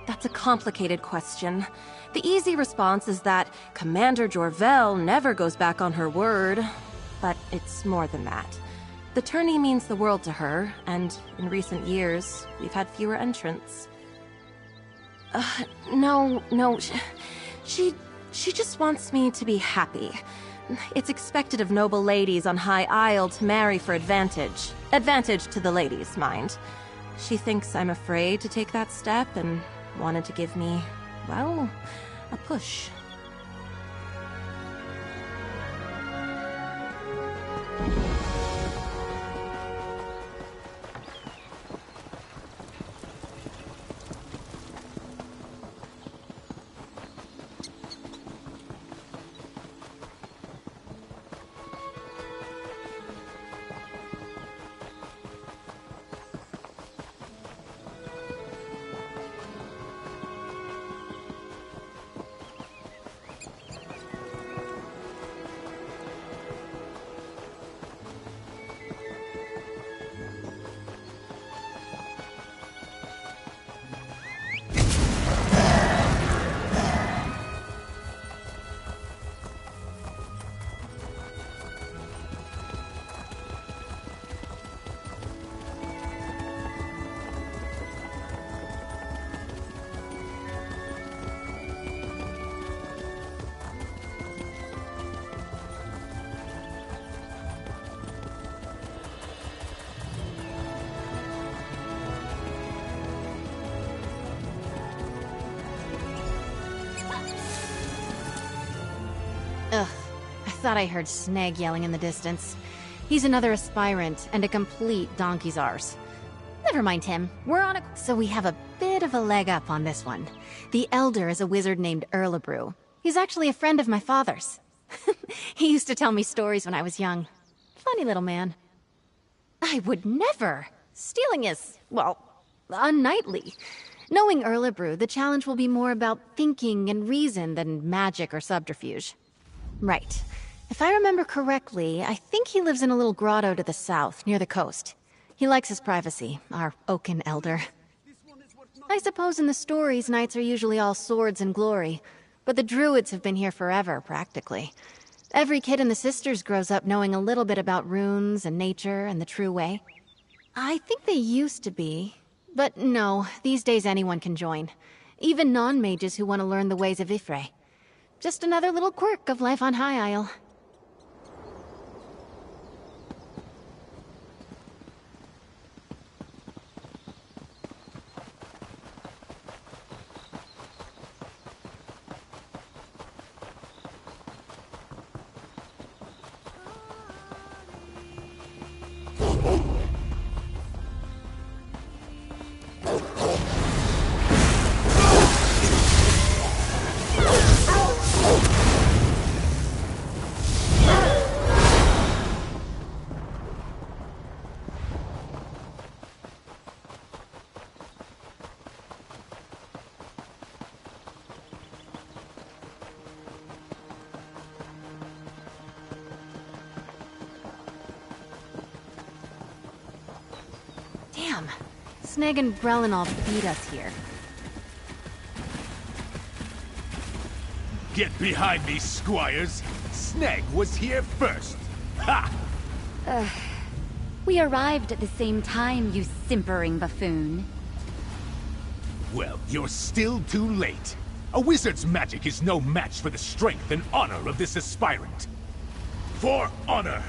That's a complicated question. The easy response is that Commander Jorvel never goes back on her word. But it's more than that. The tourney means the world to her, and in recent years, we've had fewer entrants. No, she just wants me to be happy. It's expected of noble ladies on High Isle to marry for advantage. Advantage to the ladies, mind. She thinks I'm afraid to take that step and wanted to give me, well, a push. thought I heard Sneg yelling in the distance. He's another aspirant and a complete donkey's arse. Never mind him. We're on a... So we have a bit of a leg up on this one. The Elder is a wizard named Erlebrew. He's actually a friend of my father's. He used to tell me stories when I was young. Funny little man. I would never. Stealing is, well, unknightly. Knowing Erlebrew, the challenge will be more about thinking and reason than magic or subterfuge. Right. If I remember correctly, I think he lives in a little grotto to the south, near the coast. He likes his privacy, our Oaken Elder. I suppose in the stories, knights are usually all swords and glory, but the druids have been here forever, practically. Every kid in the Sisters grows up knowing a little bit about runes and nature and the true way. I think they used to be, but no, these days anyone can join. Even non-mages who want to learn the ways of Y'ffre. Just another little quirk of life on High Isle. Damn. Sneg and Brelinald beat us here. Get behind me, squires! Sneg was here first! Ha! We arrived at the same time, you simpering buffoon. Well, you're still too late. A wizard's magic is no match for the strength and honor of this aspirant. For honor!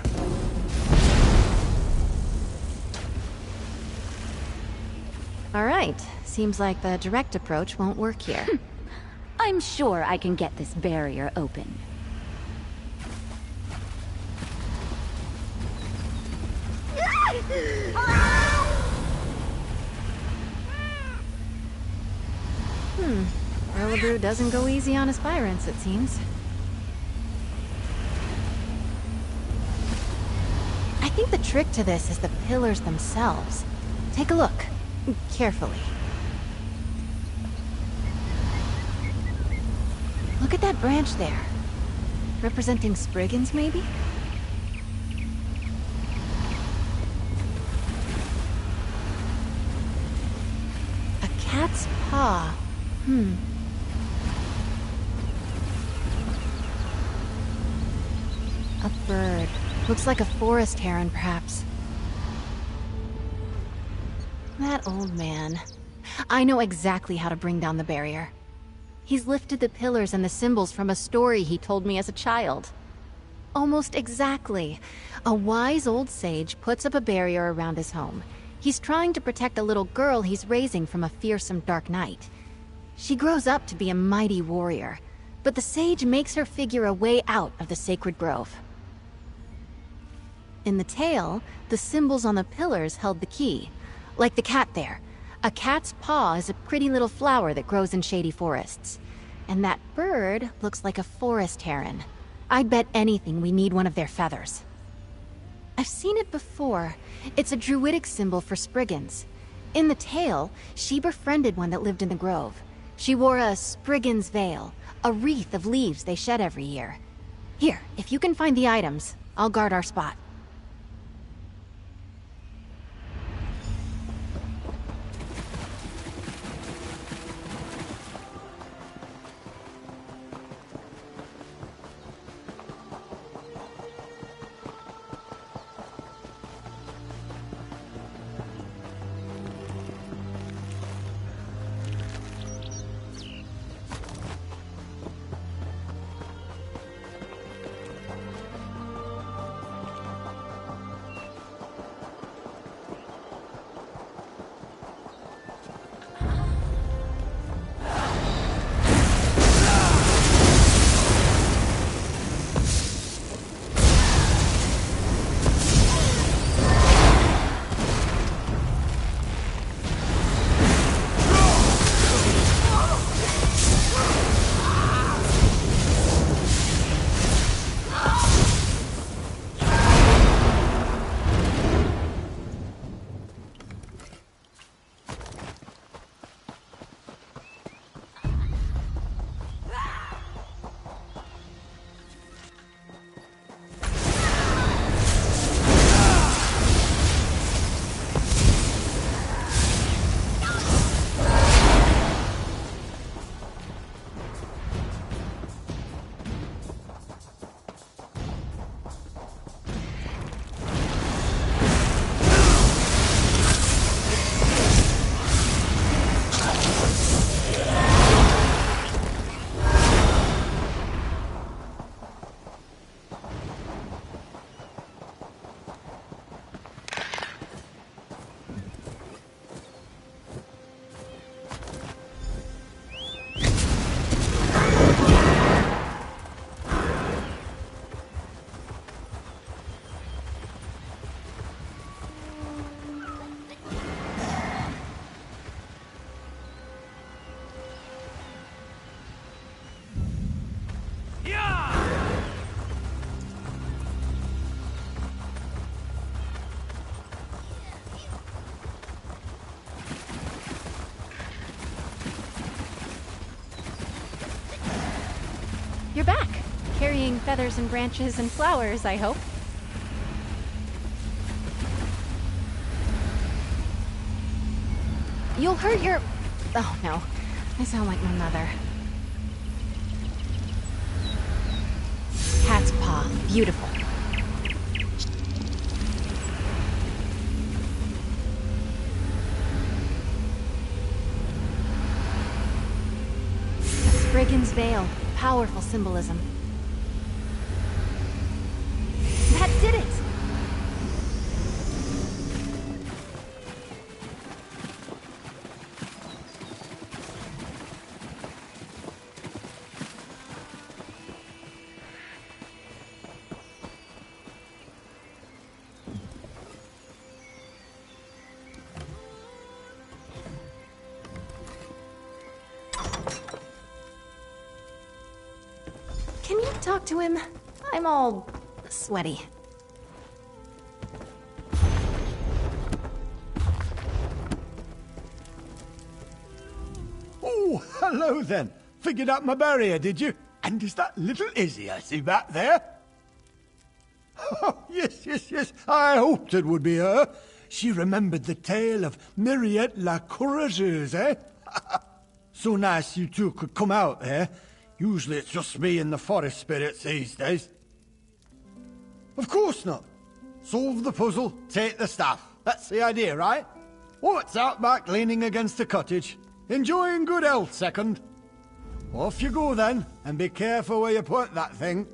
Alright, seems like the direct approach won't work here. I'm sure I can get this barrier open. Erlebrew doesn't go easy on aspirants, it seems. I think the trick to this is the pillars themselves. Take a look. Carefully. Look at that branch there. Representing Spriggans, maybe? A cat's paw. A bird. Looks like a forest heron, perhaps. That old man. I know exactly how to bring down the barrier. He's lifted the pillars and the symbols from a story he told me as a child. Almost exactly. A wise old sage puts up a barrier around his home. He's trying to protect a little girl he's raising from a fearsome dark knight. She grows up to be a mighty warrior, but the sage makes her figure a way out of the sacred grove. In the tale, the symbols on the pillars held the key. Like the cat there. A cat's paw is a pretty little flower that grows in shady forests. And that bird looks like a forest heron. I'd bet anything we need one of their feathers. I've seen it before. It's a druidic symbol for Spriggans. In the tale, she befriended one that lived in the grove. She wore a Spriggan's veil, a wreath of leaves they shed every year. Here, if you can find the items, I'll guard our spot. You're back. Carrying feathers and branches and flowers, I hope. You'll hurt your... Oh, no. I sound like my mother. Cat's paw. Beautiful. A Spriggan's veil. Powerful symbolism. That did it! Can you talk to him? I'm all sweaty. Oh, hello then. Figured out my barrier, did you? And is that little Izzy I see back there? Oh, yes. I hoped it would be her. She remembered the tale of Myriette la Courageuse, eh? So nice you two could come out there. Usually it's just me and the forest spirits these days. Of course not. Solve the puzzle, take the staff. That's the idea, right? What's out back leaning against the cottage? Enjoying good health, second. Off you go then, and be careful where you put that thing.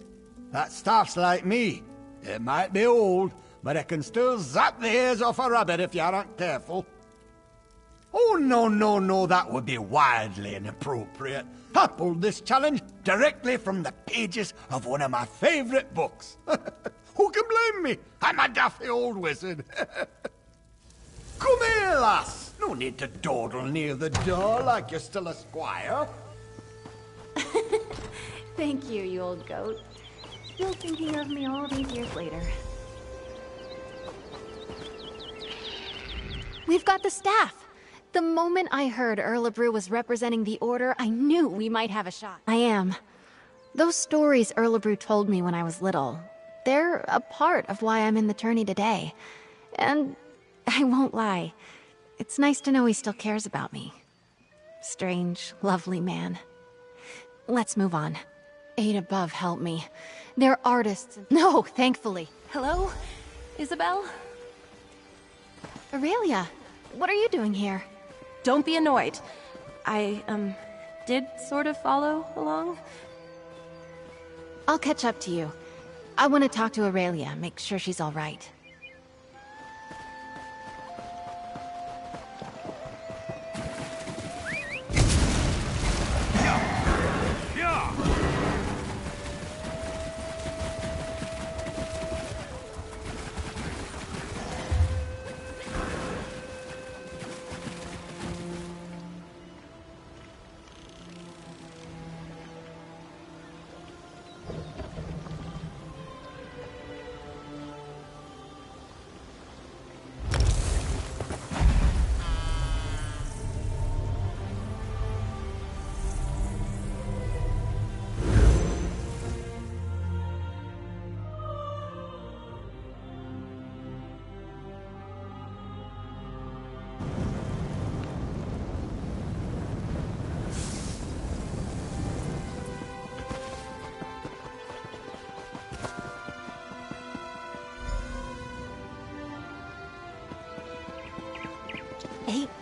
That staff's like me. It might be old, but it can still zap the ears off a rabbit if you aren't careful. Oh, no, that would be wildly inappropriate. I pulled this challenge directly from the pages of one of my favorite books. Who can blame me? I'm a daffy old wizard. Come here, lass. No need to dawdle near the door like you're still a squire. Thank you, you old goat. Still thinking of me all these years later. We've got the staff! The moment I heard Erlebrew was representing the Order, I knew we might have a shot. I am. Those stories Erlebrew told me when I was little, they're a part of why I'm in the tourney today. And I won't lie, it's nice to know he still cares about me. Strange, lovely man. Let's move on. Eight above help me. They're artists. No, thankfully. Hello? Isabel? Aurelia, what are you doing here? Don't be annoyed. I, did sort of follow along. I'll catch up to you. I want to talk to Aurelia, make sure she's all right.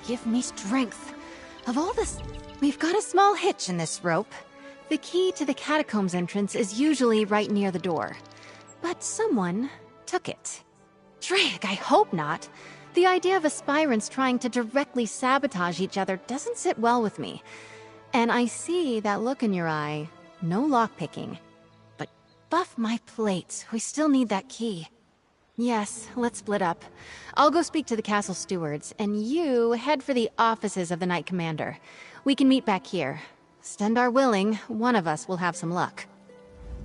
Give me strength. Of all this, we've got a small hitch in this rope. The key to the catacombs entrance is usually right near the door. But someone took it. Drake, I hope not. The idea of aspirants trying to directly sabotage each other doesn't sit well with me. And I see that look in your eye. No lockpicking. But buff my plates, we still need that key. Yes, let's split up. I'll go speak to the castle stewards, and you head for the offices of the Knight Commander. We can meet back here. Stendarr willing, one of us will have some luck.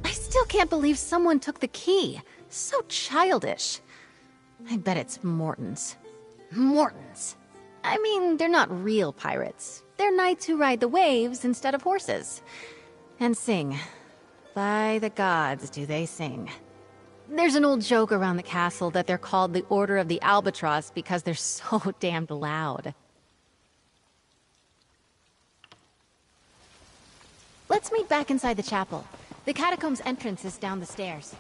I still can't believe someone took the key. So childish. I bet it's Mortons. Mortons. I mean, they're not real pirates. They're knights who ride the waves instead of horses. And sing. By the gods, do they sing. There's an old joke around the castle that they're called the Order of the Albatross because they're so damned loud. Let's meet back inside the chapel. The catacombs entrance is down the stairs.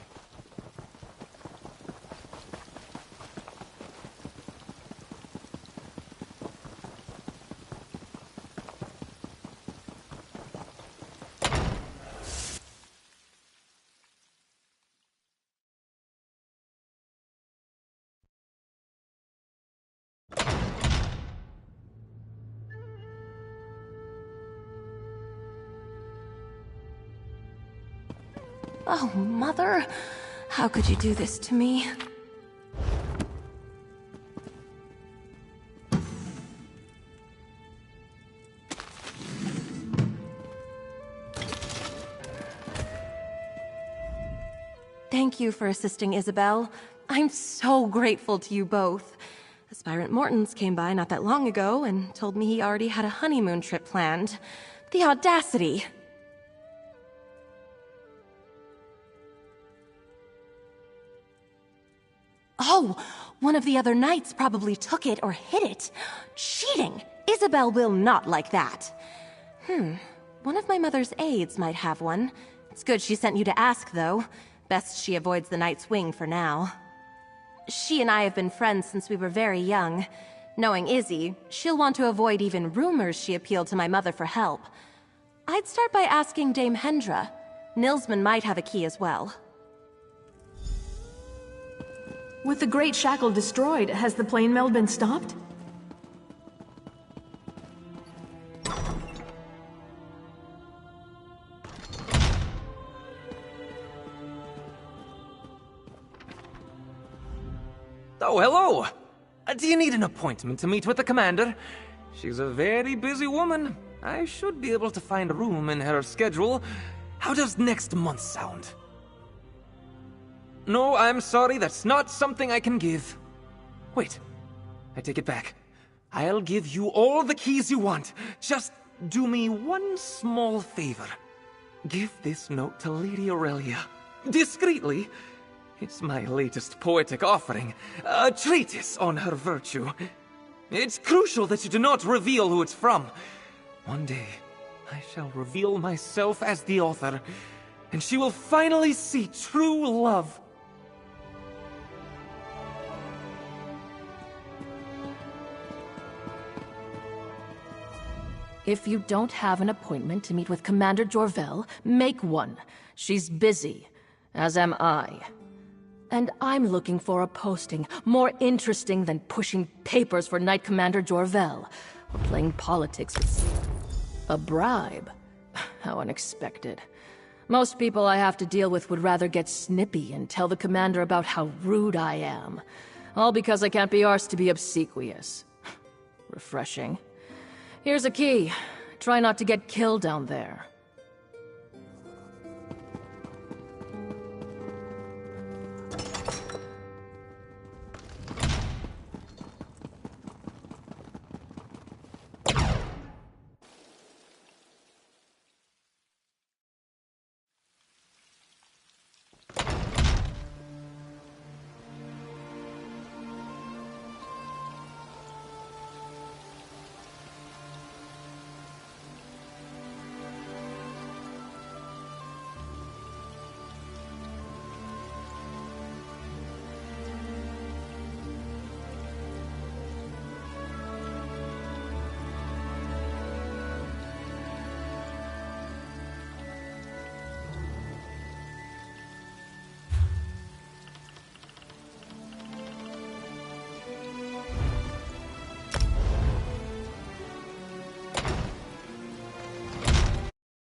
Oh, Mother. How could you do this to me? Thank you for assisting Isabel. I'm so grateful to you both. Aspirant Mortons came by not that long ago and told me he already had a honeymoon trip planned. The audacity! Oh, one of the other knights probably took it or hid it. Cheating! Isabel will not like that. One of my mother's aides might have one. It's good she sent you to ask, though. Best she avoids the Night's Wing for now. She and I have been friends since we were very young. Knowing Izzy, she'll want to avoid even rumors she appealed to my mother for help. I'd start by asking Dame Hendra. Nilsman might have a key as well. With the Great Shackle destroyed, has the plane meld been stopped? Oh, hello! Do you need an appointment to meet with the commander? She's a very busy woman. I should be able to find room in her schedule. How does next month sound? No, I'm sorry, that's not something I can give. Wait, I take it back. I'll give you all the keys you want. Just do me one small favor. Give this note to Lady Aurelia. Discreetly. It's my latest poetic offering. A treatise on her virtue. It's crucial that you do not reveal who it's from. One day, I shall reveal myself as the author, and she will finally see true love. If you don't have an appointment to meet with Commander Jorvel, make one. She's busy, as am I. And I'm looking for a posting more interesting than pushing papers for Knight Commander Jorvel, or playing politics with a bribe. How unexpected. Most people I have to deal with would rather get snippy and tell the commander about how rude I am. All because I can't be arsed to be obsequious. Refreshing. Here's a key. Try not to get killed down there.